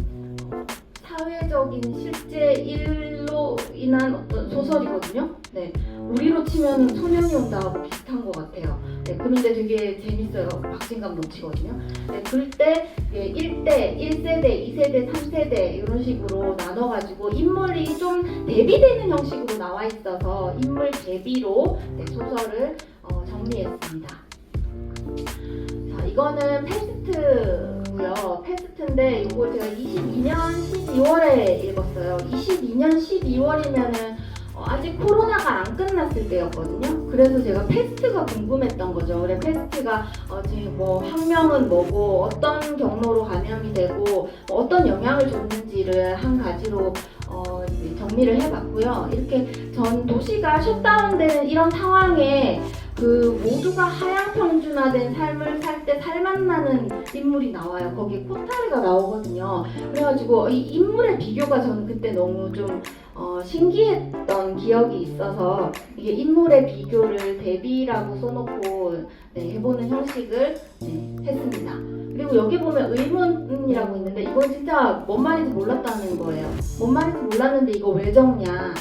실제 일로 인한 어떤 소설이거든요. 네, 우리로 치면 소년이 온다하고 비슷한 것 같아요. 네, 그런데 되게 재밌어요. 박진감 넘치거든요. 네, 그럴 때 1대, 1세대, 2세대, 3세대 이런 식으로 나눠가지고 인물이 좀 대비되는 형식으로 나와 있어서 인물 대비로 소설을 정리했습니다. 자, 이거는 패스트고요. 패스트인데 이거 제가 22년 12월에 읽었어요. 22년 12월이면은 아직 코로나가 안 끝났을 때였거든요. 그래서 제가 패스트가 궁금했던 거죠. 그래, 패스트가 지금 뭐 학명은 뭐고 어떤 경로로 감염이 되고 어떤 영향을 줬는지를 한 가지로 정리를 해봤고요. 이렇게 전 도시가 셧다운되는 이런 상황에 그 모두가 하향평준화된 삶을 살 때 살맛나는 인물이 나와요. 거기에 코타르가 나오거든요. 그래가지고 이 인물의 비교가 저는 그때 너무 좀 신기했던 기억이 있어서 이게 인물의 비교를 대비라고 써놓고 해보는 형식을 했습니다. 그리고 여기 보면 의문이라고 있는데 이건 진짜 뭔 말인지 몰랐다는 거예요. 뭔 말인지 몰랐는데 이거 왜 적냐?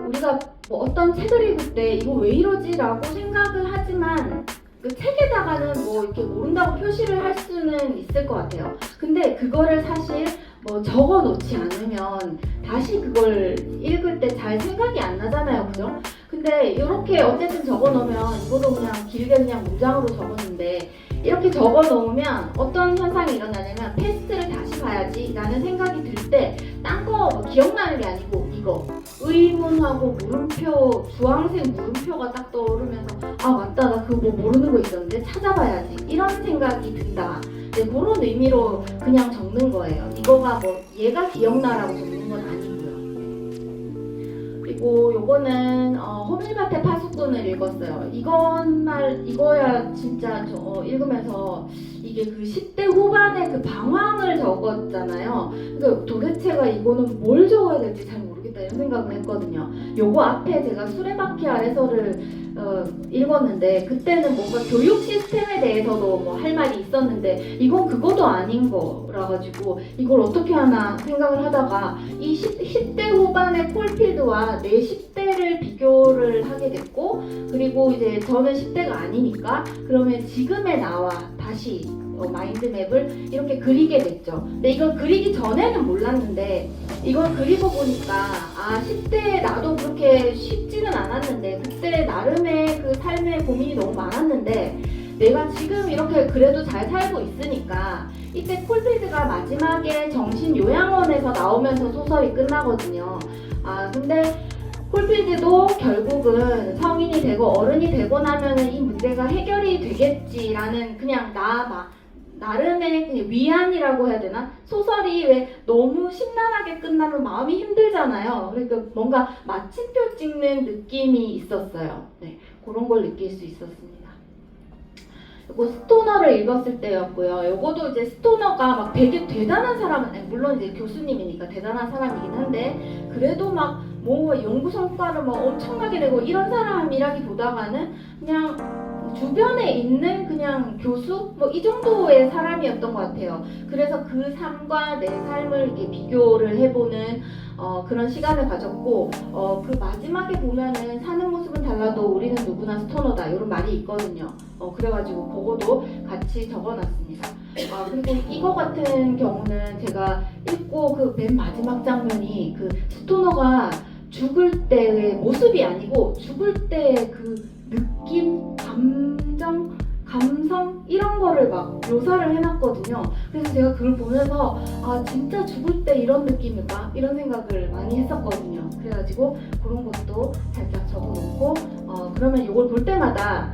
우리가 뭐 어떤 책을 읽을 때 이거 왜 이러지? 라고 생각을 하지만 그 책에다가는 뭐 이렇게 모른다고 표시를 할 수는 있을 것 같아요. 근데 그거를 사실 뭐 적어 놓지 않으면 다시 그걸 읽을 때 잘 생각이 안 나잖아요. 그죠? 근데 이렇게 어쨌든 적어 놓으면 이거도 그냥 길게 그냥 문장으로 적었는데 이렇게 적어 놓으면 어떤 현상이 일어나냐면 패스트를 다시 봐야지 라는 생각이 들 때 딴 거 기억나는 게 아니고 이거 의문하고 물음표, 주황색 물음표가 딱 떠오르면서 아 맞다, 나 그거 뭐 모르는 거 있었는데 찾아봐야지 이런 생각이 든다. 네, 그런 의미로 그냥 적는 거예요. 이거가 뭐 얘가 기억나라고 적는 건 아니고요. 그리고 요거는 호밀밭의 파수꾼을 읽었어요. 이거야 진짜 저 읽으면서 이게 그 10대 후반의 그 방황을 적었잖아요. 그러니까 도대체가 이거는 뭘 적어야 될지 잘 모르겠다 이런 생각을 했거든요. 요거 앞에 제가 수레바퀴 아래서를 읽었는데 그때는 뭔가 교육 시스템에 대해서도 뭐 할 말이 있었는데 이건 그거도 아닌 거라 가지고 이걸 어떻게 하나 생각을 하다가 이 10대 후반의 콜필드와 내 10대를 비교를 하게 됐고 그리고 이제 저는 10대가 아니니까 그러면 지금의 나와 다시 마인드맵을 이렇게 그리게 됐죠. 근데 이걸 그리기 전에는 몰랐는데 이걸 그리고 보니까 아 10대에 나도 그렇게 쉽지는 않았는데 그때 나름의 그 삶의 고민이 너무 많았는데 내가 지금 이렇게 그래도 잘 살고 있으니까 이때 콜필드가 마지막에 정신요양원에서 나오면서 소설이 끝나거든요. 아 근데 콜필드도 결국은 성인이 되고 어른이 되고 나면은 이 문제가 해결이 되겠지라는 그냥 나름의 그냥 위안이라고 해야 되나? 소설이 왜 너무 심란하게 끝나면 마음이 힘들잖아요. 그러니까 뭔가 마침표 찍는 느낌이 있었어요. 네, 그런 걸 느낄 수 있었습니다. 그리고 스토너를 읽었을 때였고요. 요거도 이제 스토너가 막 되게 대단한 사람은 물론 이제 교수님이니까 대단한 사람이긴 한데 그래도 막 뭐 연구 성과를 막 엄청나게 내고 이런 사람이라기보다는 그냥 주변에 있는 그냥 교수 뭐 이 정도의 사람이었던 것 같아요. 그래서 그 삶과 내 삶을 이렇게 비교를 해보는 그런 시간을 가졌고 그 마지막에 보면은 사는 모습은 달라도 우리는 누구나 스토너다 이런 말이 있거든요. 그래가지고 그거도 같이 적어놨습니다. 그리고 이거 같은 경우는 제가 읽고 그 맨 마지막 장면이 그 스토너가 죽을 때의 모습이 아니고 죽을 때의 그 느낌, 감성 이런 거를 막 묘사를 해놨거든요. 그래서 제가 그걸 보면서 아 진짜 죽을 때 이런 느낌일까? 이런 생각을 많이 했었거든요. 그래가지고 그런 것도 살짝 적어놓고 그러면 이걸 볼 때마다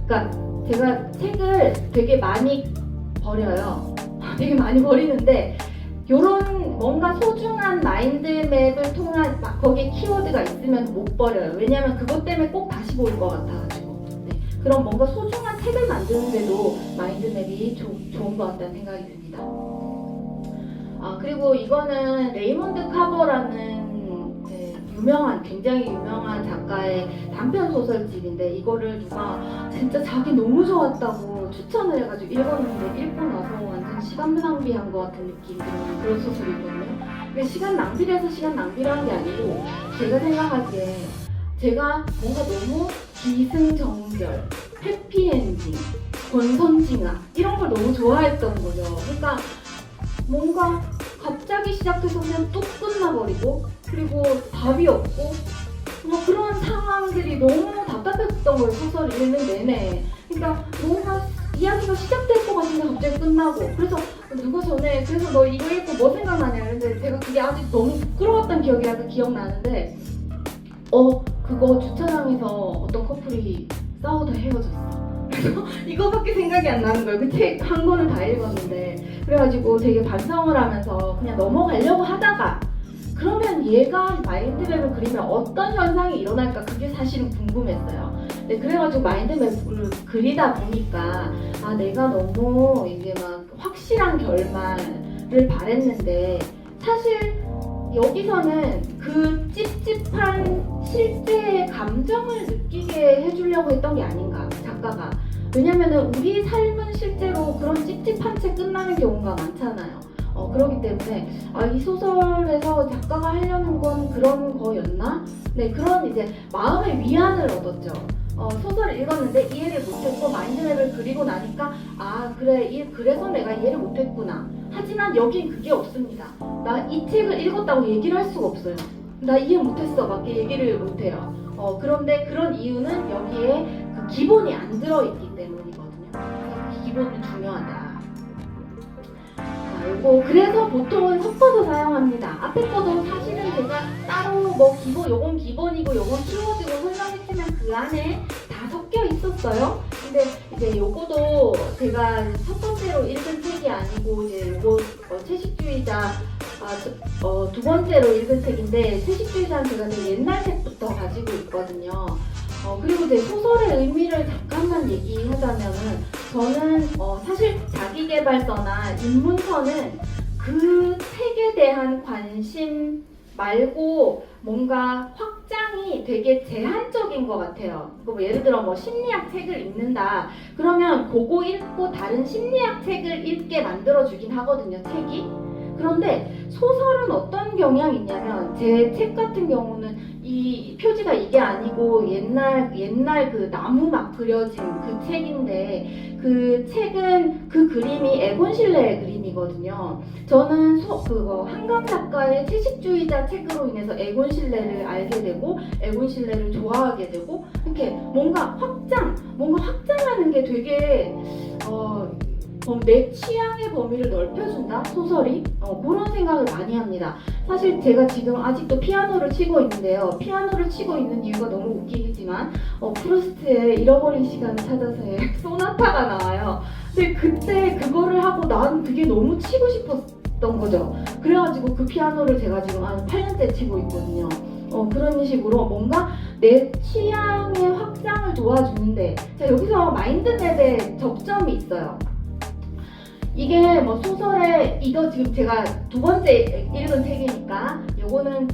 그러니까 제가 책을 되게 많이 버려요. 되게 많이 버리는데 요런 뭔가 소중한 마인드맵을 통한 거기에 키워드가 있으면 못 버려요. 왜냐면 그것 때문에 꼭 다시 볼 것 같아가지고. 네. 그럼 뭔가 소중한 책을 만드는데도 마인드맵이 좋은 것 같다는 생각이 듭니다. 그리고 이거는 레이먼드 카버라는 굉장히 유명한 작가의 단편 소설집인데 이거를 누가 진짜 자기 너무 좋았다고 추천을 해가지고 읽었는데 읽고 나서 완전 시간 낭비한 것 같은 느낌이 드는 그런 소설이거든요. 근데 시간 낭비라서 시간 낭비라는 게 아니고 제가 생각하기에 제가 뭔가 너무 기승전결, 해피엔딩, 권선징악 이런 걸 너무 좋아했던 거죠. 그러니까 뭔가 갑자기 시작해서 그냥 뚝 끝나버리고 그리고 답이 없고 뭐 그런 상황들이 너무 답답했던 거예요. 소설 읽는 내내. 그러니까 뭔가 이야기가 시작될 것 같은데 갑자기 끝나고 그래서 누가 전에 그래서 너 이거 읽고 뭐 생각나냐 근데 제가 그게 아직 너무 부끄러웠던 기억이 약간 기억나는데 그거 주차장에서 어떤 커플이 싸우다 헤어졌어. 그래서 이거밖에 생각이 안 나는 거예요. 그 책 한 권을 다 읽었는데 그래가지고 되게 반성을 하면서 그냥 넘어가려고 하다가 그러면 얘가 마인드맵을 그리면 어떤 현상이 일어날까 그게 사실은 궁금했어요. 네, 그래가지고 마인드맵을 그리다 보니까 내가 너무 이게 막 확실한 결말을 바랬는데 사실 여기서는 그 찝찝한 실제의 감정을 느끼게 해주려고 했던 게 아닌가 작가가. 왜냐면은 우리 삶은 실제로 그런 찝찝한 채 끝나는 경우가 많잖아요. 그렇기 때문에 이 소설에서 작가가 하려는 건 그런 거였나? 네, 그런 이제 마음의 위안을 얻었죠. 소설을 읽었는데 이해를 못했고 마인드맵을 그리고 나니까 그래서 내가 이해를 못했구나. 하지만 여긴 그게 없습니다. 나 이 책을 읽었다고 얘기를 할 수가 없어요. 나 이해 못했어 밖에 얘기를 못해요. 그런데 그런 이유는 여기에 그 기본이 안 들어있기 때문이거든요. 그 기본이 중요하다. 그래서 보통은 섞어서 사용합니다. 앞에 거도 사실은 제가 따로 요건 기본이고 요건 키워드고 설명했지만 그 안에 다 섞여 있었어요. 근데 이제 요거도 제가 첫 번째로 읽은 책이 아니고 이제 요거 채식주의자 두 번째로 읽은 책인데 채식주의자는 제가 되게 옛날 책부터 가지고 있거든요. 그리고 제 소설의 의미를 잠깐만 얘기하자면은 저는 사실 자기계발서나 입문서는 그 책에 대한 관심 말고 뭔가 확장이 되게 제한적인 것 같아요. 뭐 예를 들어 뭐 심리학 책을 읽는다. 그러면 그거 읽고 다른 심리학 책을 읽게 만들어주긴 하거든요, 책이. 그런데 소설은 어떤 경향이 있냐면 제 책 같은 경우는 이 표지가 이게 아니고 옛날 그 나무 막 그려진 그 책인데 그 책은 그 그림이 에곤 실레의 그림이거든요. 저는 한강 작가의 채식주의자 책으로 인해서 에곤 실레를 알게 되고 에곤 실레를 좋아하게 되고 이렇게 뭔가 확장하는 게 되게 내 취향의 범위를 넓혀준다? 소설이? 그런 생각을 많이 합니다. 사실 제가 지금 아직도 피아노를 치고 있는데요. 피아노를 치고 있는 이유가 너무 웃기지만 프루스트의 잃어버린 시간을 찾아서의 소나타가 나와요. 근데 그때 그거를 하고 난 그게 너무 치고 싶었던 거죠. 그래가지고 그 피아노를 제가 지금 한 8년째 치고 있거든요. 그런 식으로 뭔가 내 취향의 확장을 도와주는데 자, 여기서 마인드맵에 접점이 있어요. 이게 뭐 소설에 이거 지금 제가 두 번째 읽은 책이니까 요거는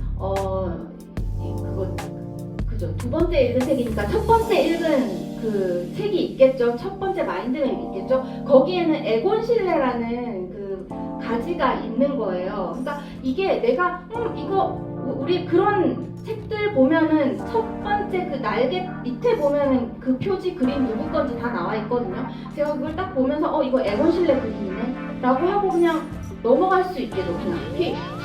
그죠, 두 번째 읽은 책이니까 첫 번째 읽은 그 책이 있겠죠. 첫 번째 마인드맵이 있겠죠. 거기에는 에곤 실레라는 그 가지가 있는 거예요. 그러니까 이게 내가 이거 우리 그런 책들 보면은 첫 번째 그 날개 밑에 보면은 그 표지 그림 누구 건지 다 나와 있거든요. 제가 그걸 딱 보면서 이거 에곤 실레 그림이네 라고 하고 그냥 넘어갈 수 있게도 그냥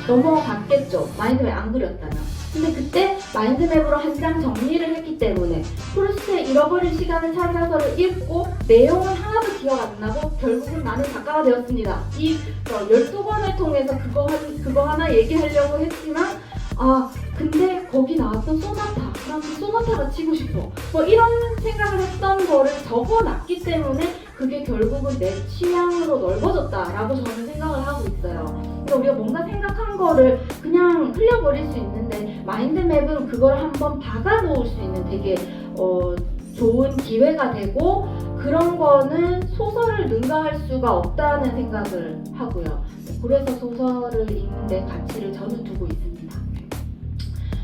넘어갔겠죠. 마인드맵 안 그렸다면. 근데 그때 마인드맵으로 한 장 정리를 했기 때문에 프루스트의 잃어버린 시간을 찾아서를 읽고 내용은 하나도 기억 안 나고 결국은 나는 작가가 되었습니다. 이 12권을 통해서 그거 하나 얘기하려고 했지만 근데 거기 나왔던 소나타, 난 그 소나타가 치고 싶어. 뭐 이런 생각을 했던 거를 적어놨기 때문에 그게 결국은 내 취향으로 넓어졌다라고 저는 생각을 하고 있어요. 그러니까 우리가 뭔가 생각한 거를 그냥 흘려버릴 수 있는데 마인드맵은 그걸 한번 박아놓을 수 있는 되게 좋은 기회가 되고 그런 거는 소설을 능가할 수가 없다는 생각을 하고요. 그래서 소설을 읽는데 가치를 저는 두고 있습니다.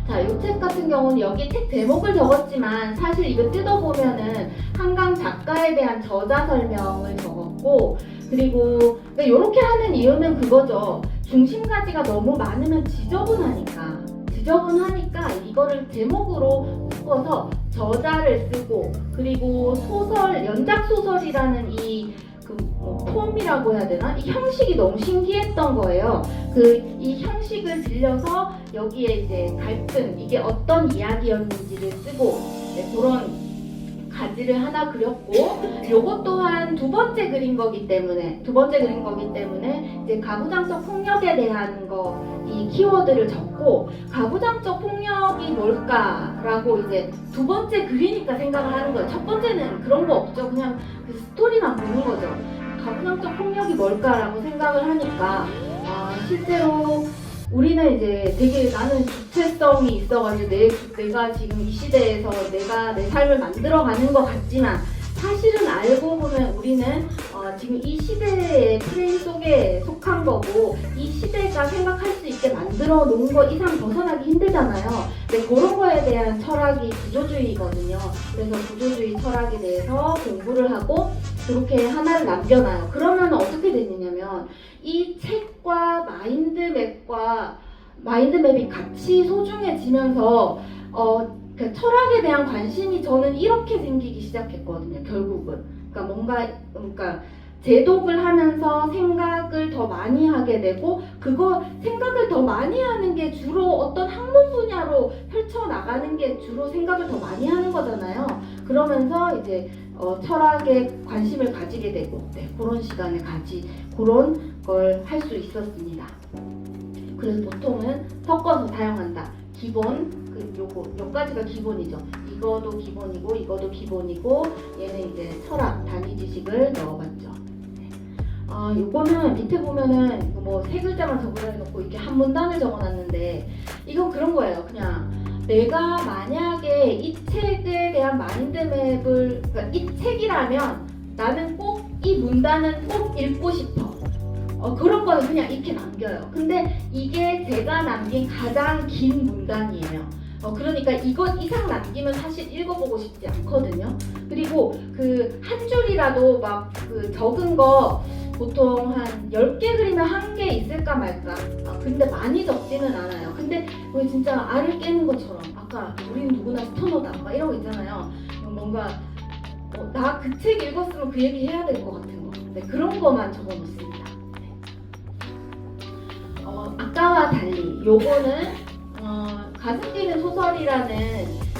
자, 이 책 같은 경우는 여기 책 제목을 적었지만 사실 이거 뜯어보면은 한강 작가에 대한 저자 설명을 적었고 그리고 이렇게 하는 이유는 그거죠. 중심가지가 너무 많으면 지저분하니까 이거를 제목으로 묶어서 저자를 쓰고 그리고 소설, 연작소설이라는 폼이라고 해야 되나? 이 형식이 너무 신기했던 거예요. 이 형식을 빌려서 여기에 이제 갈등, 이게 어떤 이야기였는지를 쓰고 그런 가지를 하나 그렸고 요것 또한 두 번째 그린 거기 때문에 이제 가부장적 폭력에 대한 이 키워드를 적고 가부장적 폭력이 뭘까라고 이제 두 번째 그리니까 생각을 하는 거예요. 첫 번째는 그런 거 없죠. 그냥 그 스토리만 보는 거죠. 가부장적 폭력이 뭘까라고 생각을 하니까 실제로 우리는 이제 되게 나는 주체성이 있어가지고 내가 지금 이 시대에서 내가 내 삶을 만들어가는 것 같지만 사실은 알고 보면 우리는 지금 이 시대의 프레임 속에 속한 거고 이 시대가 생각할 수 있게 만들어 놓은 거 이상 벗어나기 힘들잖아요. 근데 그런 거에 대한 철학이 구조주의거든요. 그래서 구조주의 철학에 대해서 공부를 하고 그렇게 하나를 남겨놔요. 그러면 어떻게 되느냐면 이 책과 마인드맵이 같이 소중해지면서 그 철학에 대한 관심이 저는 이렇게 생기기 시작했거든요. 결국은 그러니까 재독을 하면서 생각을 더 많이 하게 되고 생각을 더 많이 하는 게 주로 어떤 학문 분야로 펼쳐나가는 게 주로 생각을 더 많이 하는 거잖아요. 그러면서 이제 철학에 관심을 가지게 되고 그런 시간을 그런 걸 할 수 있었습니다. 그래서 보통은 섞어서 사용한다. 기본, 몇 가지가 기본이죠. 이거도 기본이고, 이거도 기본이고, 얘는 이제 철학, 단위 지식을 넣어봤죠. 요거는 밑에 보면은 뭐 세 글자만 적으라 해놓고 이렇게 한 문단을 적어놨는데 이건 그런 거예요. 그냥 내가 만약에 이 책에 대한 마인드맵을, 그러니까 이 책이라면 나는 꼭 이 문단은 꼭 읽고 싶어. 그런 거는 그냥 이렇게 남겨요. 근데 이게 제가 남긴 가장 긴 문단이에요. 그러니까 이것 이상 남기면 사실 읽어보고 싶지 않거든요. 그리고 그 한 줄이라도 막 그 적은 거 보통 한 10개 그리면 한 개 있을까 말까. 근데 많이 적지는 않아요. 근데 왜 진짜 알을 깨는 것처럼 아까 우린 누구나 스토너다 막 이런 거 있잖아요. 뭔가 나 그 책 읽었으면 그 얘기 해야 될 것 같은 거. 네, 그런 거만 적어 놓습니다. 아까와 달리 요거는 가슴 뛰는 소설이라는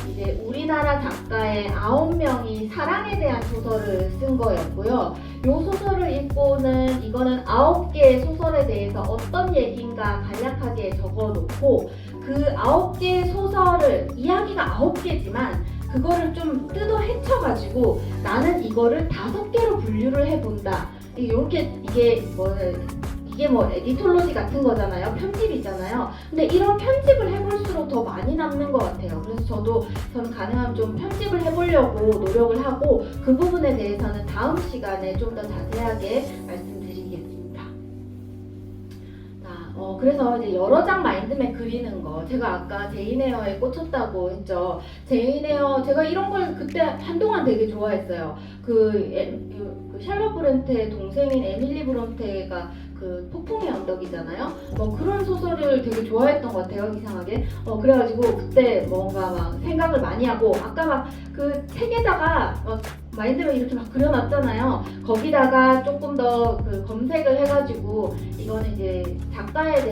이제 우리나라 작가의 9명이 사랑에 대한 소설을 쓴 거였고요. 요 소설을 읽고는 이거는 9개의 소설에 대해서 어떤 얘기인가 간략하게 적어놓고 그 9개의 소설을 이야기가 9개지만 그거를 좀 뜯어 헤쳐가지고 나는 이거를 5개로 분류를 해본다. 이렇게 이게 뭐 에디톨로지 같은 거잖아요. 편집이잖아요. 근데 이런 편집을 해볼수록 더 많이 남는 것 같아요. 그래서 저는 가능하면 좀 편집을 해보려고 노력을 하고 그 부분에 대해서는 다음 시간에 좀 더 자세하게 말씀드리겠습니다. 그래서 이제 여러 장 마인드맵 그리는 거, 제가 아까 제인 에어에 꽂혔다고 했죠. 제인 에어, 제가 이런 걸 그때 한동안 되게 좋아했어요. 그 샬럿 브론테의 동생인 에밀리 브론테가 그 폭풍의 언덕이잖아요. 그런 소설을 되게 좋아했던 것 같아요. 이상하게. 그래가지고 그때 뭔가 막 생각을 많이 하고 아까 막 그 책에다가 마인드맵 이렇게 막 그려놨잖아요. 거기다가 조금 더 그 검색을 해가지고 이거는 이제 작가에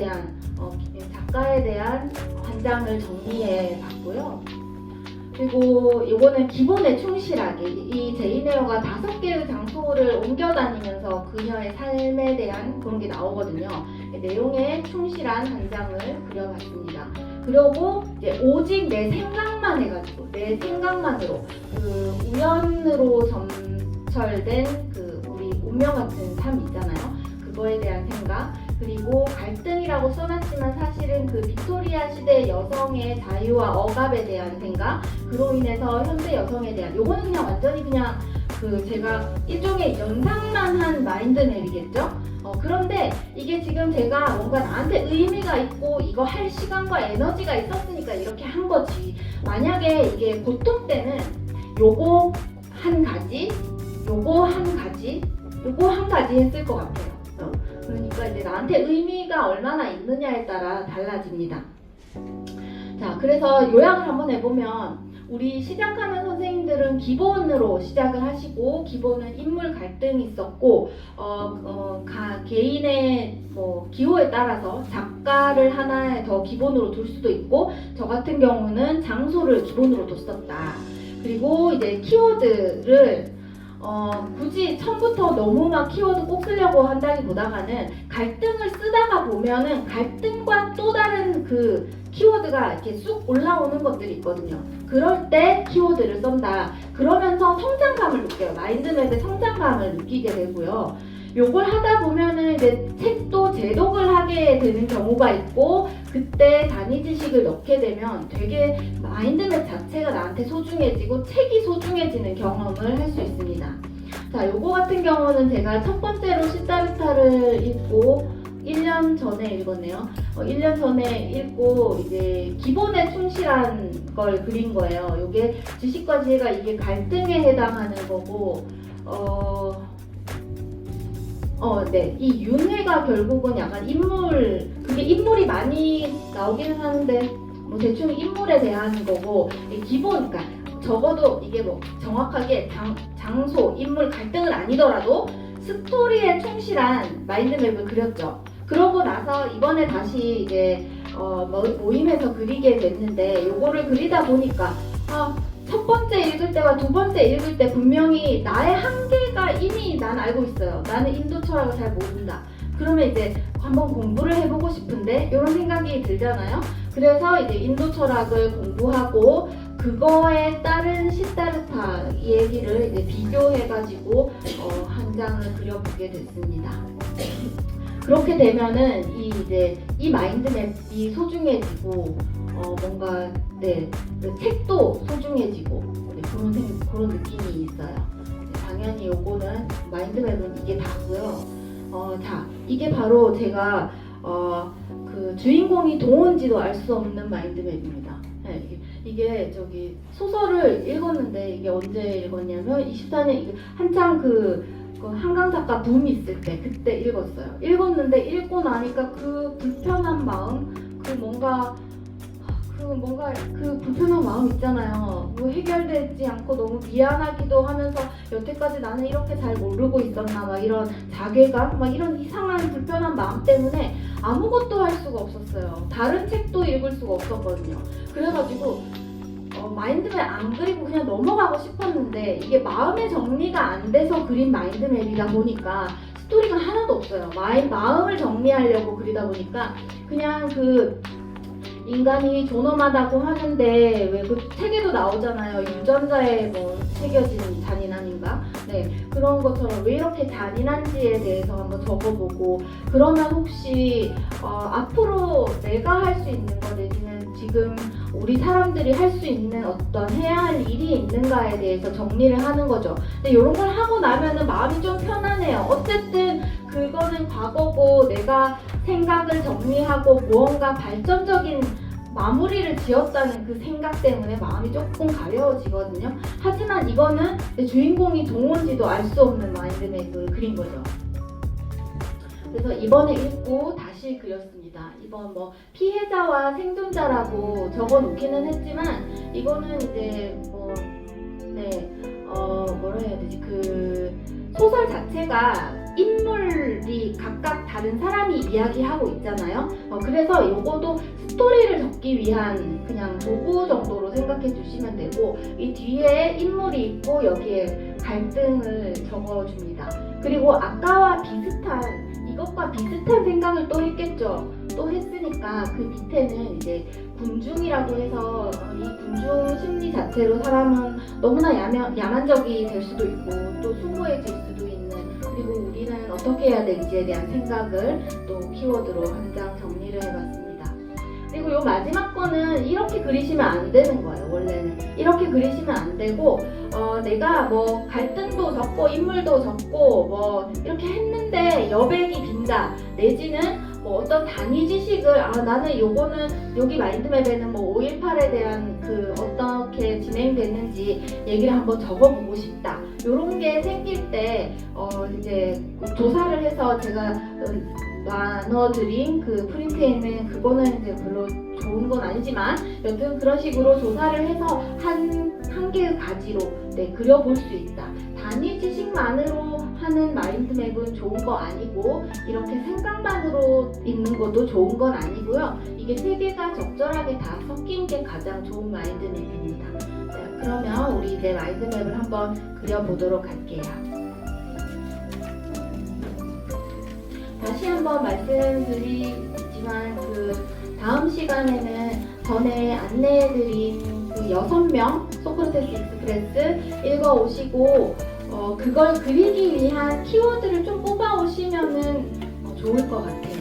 대한 관장을 정리해 봤고요. 그리고 이거는 기본에 충실하게 이 제인 에어가 5개의 장소를 옮겨 다니면서 그녀의 삶에 대한 그런 게 나오거든요. 내용에 충실한 한 장을 그려봤습니다. 그리고 이제 오직 내 생각만 해가지고 내 생각만으로 그 우연으로 점철된 그 우리 운명 같은 삶 있잖아요. 그거에 대한 생각. 그리고 갈등이라고 써놨지만 사실은 그 빅토리아 시대 여성의 자유와 억압에 대한 생각, 그로 인해서 현대 여성에 대한, 요거는 그냥 완전히 그냥 그 제가 일종의 연상만 한 마인드맵이겠죠? 그런데 이게 지금 제가 뭔가 나한테 의미가 있고 이거 할 시간과 에너지가 있었으니까 이렇게 한 거지. 만약에 이게 보통 때는 요거 한 가지, 요거 한 가지, 요거 한 가지 했을 것 같아요. 그러니까 이제 나한테 의미가 얼마나 있느냐에 따라 달라집니다. 자, 그래서 요약을 한번 해보면 우리 시작하는 선생님들은 기본으로 시작을 하시고 기본은 인물 갈등이 있었고 개인의 기호에 따라서 작가를 하나에 더 기본으로 둘 수도 있고 저 같은 경우는 장소를 기본으로 뒀었다. 그리고 이제 키워드를 굳이 처음부터 너무 막 키워드 꼭 쓰려고 한다기보다는 갈등을 쓰다가 보면은 갈등과 또 다른 그 키워드가 이렇게 쑥 올라오는 것들이 있거든요. 그럴 때 키워드를 쓴다. 그러면서 성장감을 느껴요. 마인드맵의 성장감을 느끼게 되고요. 요걸 하다 보면은 이제 책도 재독을 하게 되는 경우가 있고 그때 단위 지식을 넣게 되면 되게 마인드맵 자체가 나한테 소중해지고 책이 소중해지는 경험을 할 수 있습니다. 자, 요거 같은 경우는 제가 첫 번째로 시다르타를 읽고 1년 전에 읽었네요. 1년 전에 읽고 이제 기본에 충실한 걸 그린 거예요. 요게 지식과 지혜가 이게 갈등에 해당하는 거고 네. 이 윤회가 결국은 약간 그게 인물이 많이 나오기는 하는데, 대충 인물에 대한 거고, 기본, 그러니까 적어도 이게 정확하게 장소, 인물 갈등은 아니더라도 스토리에 충실한 마인드맵을 그렸죠. 그러고 나서 이번에 다시 이제, 모임에서 그리게 됐는데, 요거를 그리다 보니까, 첫 번째 읽을 때와 두 번째 읽을 때 분명히 나의 한계가 이미 난 알고 있어요. 나는 인도 철학을 잘 모른다. 그러면 이제 한번 공부를 해보고 싶은데 이런 생각이 들잖아요. 그래서 이제 인도 철학을 공부하고 그거에 따른 시타르타 얘기를 이제 비교해가지고 한 장을 그려보게 됐습니다. 그렇게 되면은 이 마인드맵이 소중해지고 뭔가 그 책도 소중해지고 그런 느낌이 있어요. 당연히 요거는 마인드맵은 이게 다고요. 자, 이게 바로 제가 그 주인공이 동원지도 알 수 없는 마인드맵입니다. 네, 이게 저기 소설을 읽었는데 이게 언제 읽었냐면 24년 이게 한창 그 한강 작가 붐이 있을 때 그때 읽었어요. 읽었는데 읽고 나니까 그 불편한 마음, 그 불편한 마음 있잖아요. 뭐 해결되지 않고 너무 미안하기도 하면서 여태까지 나는 이렇게 잘 모르고 있었나 막 이런 자괴감, 막 이런 이상한 불편한 마음 때문에 아무것도 할 수가 없었어요. 다른 책도 읽을 수가 없었거든요. 그래가지고 마인드맵 안 그리고 그냥 넘어가고 싶었는데 이게 마음의 정리가 안 돼서 그린 마인드맵이다 보니까 스토리가 하나도 없어요. 마음을 정리하려고 그리다 보니까 그냥 그 인간이 존엄하다고 하는데 왜 그 책에도 나오잖아요. 유전자에 뭐 새겨진 잔인함인가? 네, 그런 것처럼 왜 이렇게 잔인한지에 대해서 한번 적어보고 그러면 혹시 앞으로 내가 할 수 있는 거 내지는 지금 우리 사람들이 할 수 있는 어떤 해야 할 일이 있는가에 대해서 정리를 하는 거죠. 근데 이런 걸 하고 나면은 마음이 좀 편하네요. 어쨌든 그거는 과거고 내가 생각을 정리하고 무언가 발전적인 마무리를 지었다는 그 생각 때문에 마음이 조금 가벼워지거든요. 하지만 이거는 내 주인공이 동원지도 알 수 없는 마인드맵을 그린 거죠. 그래서 이번에 읽고 다시 그렸습니다. 이번 뭐 피해자와 생존자라고 적어 놓기는 했지만 이거는 이제 뭐라 해야 되지? 그 소설 자체가 인물이 각각 다른 사람이 이야기하고 있잖아요. 그래서 요거도 스토리를 적기 위한 그냥 도구 정도로 생각해 주시면 되고 이 뒤에 인물이 있고 여기에 갈등을 적어줍니다. 그리고 아까와 이것과 비슷한 생각을 또 했겠죠. 또 했으니까 그 밑에는 이제 군중이라고 해서 이 군중 심리 자체로 사람은 너무나 야만적이 될 수도 있고 또 수고해질 수도 있는 그리고 우리는 어떻게 해야 될지에 대한 생각을 또 키워드로 한 장 정리를 해봤습니다. 그리고 요 마지막 거는 이렇게 그리시면 안 되는 거예요. 원래는 이렇게 그리시면 안 되고 내가 뭐 갈등도 적고 인물도 적고 뭐 이렇게 했는데 여백이 빈다 내지는 뭐 어떤 단위 지식을 나는 요거는 여기 마인드맵에는 뭐 5.18에 대한 그 어떻게 진행됐는지 얘기를 한번 적어보고 싶다. 요런 게 생길 때 이제 조사를 해서 제가 나눠드린 그 프린트에는 그거는 이제 별로 좋은 건 아니지만 여튼 그런 식으로 조사를 해서 한 개의 가지로 그려볼 수 있다. 단위 지식만으로 하는 마인드맵은 좋은 거 아니고 이렇게 생각만으로 있는 것도 좋은 건 아니고요. 이게 세 개가 적절하게 다 섞인 게 가장 좋은 마인드맵입니다. 자, 그러면 우리 이제 마인드맵을 한번 그려보도록 할게요. 다시 한번 말씀드리지만 그 다음 시간에는 전에 안내해드린 그 6명 소크라테스 익스프레스 읽어오시고 그걸 그리기 위한 키워드를 좀 뽑아오시면은 좋을 것 같아요.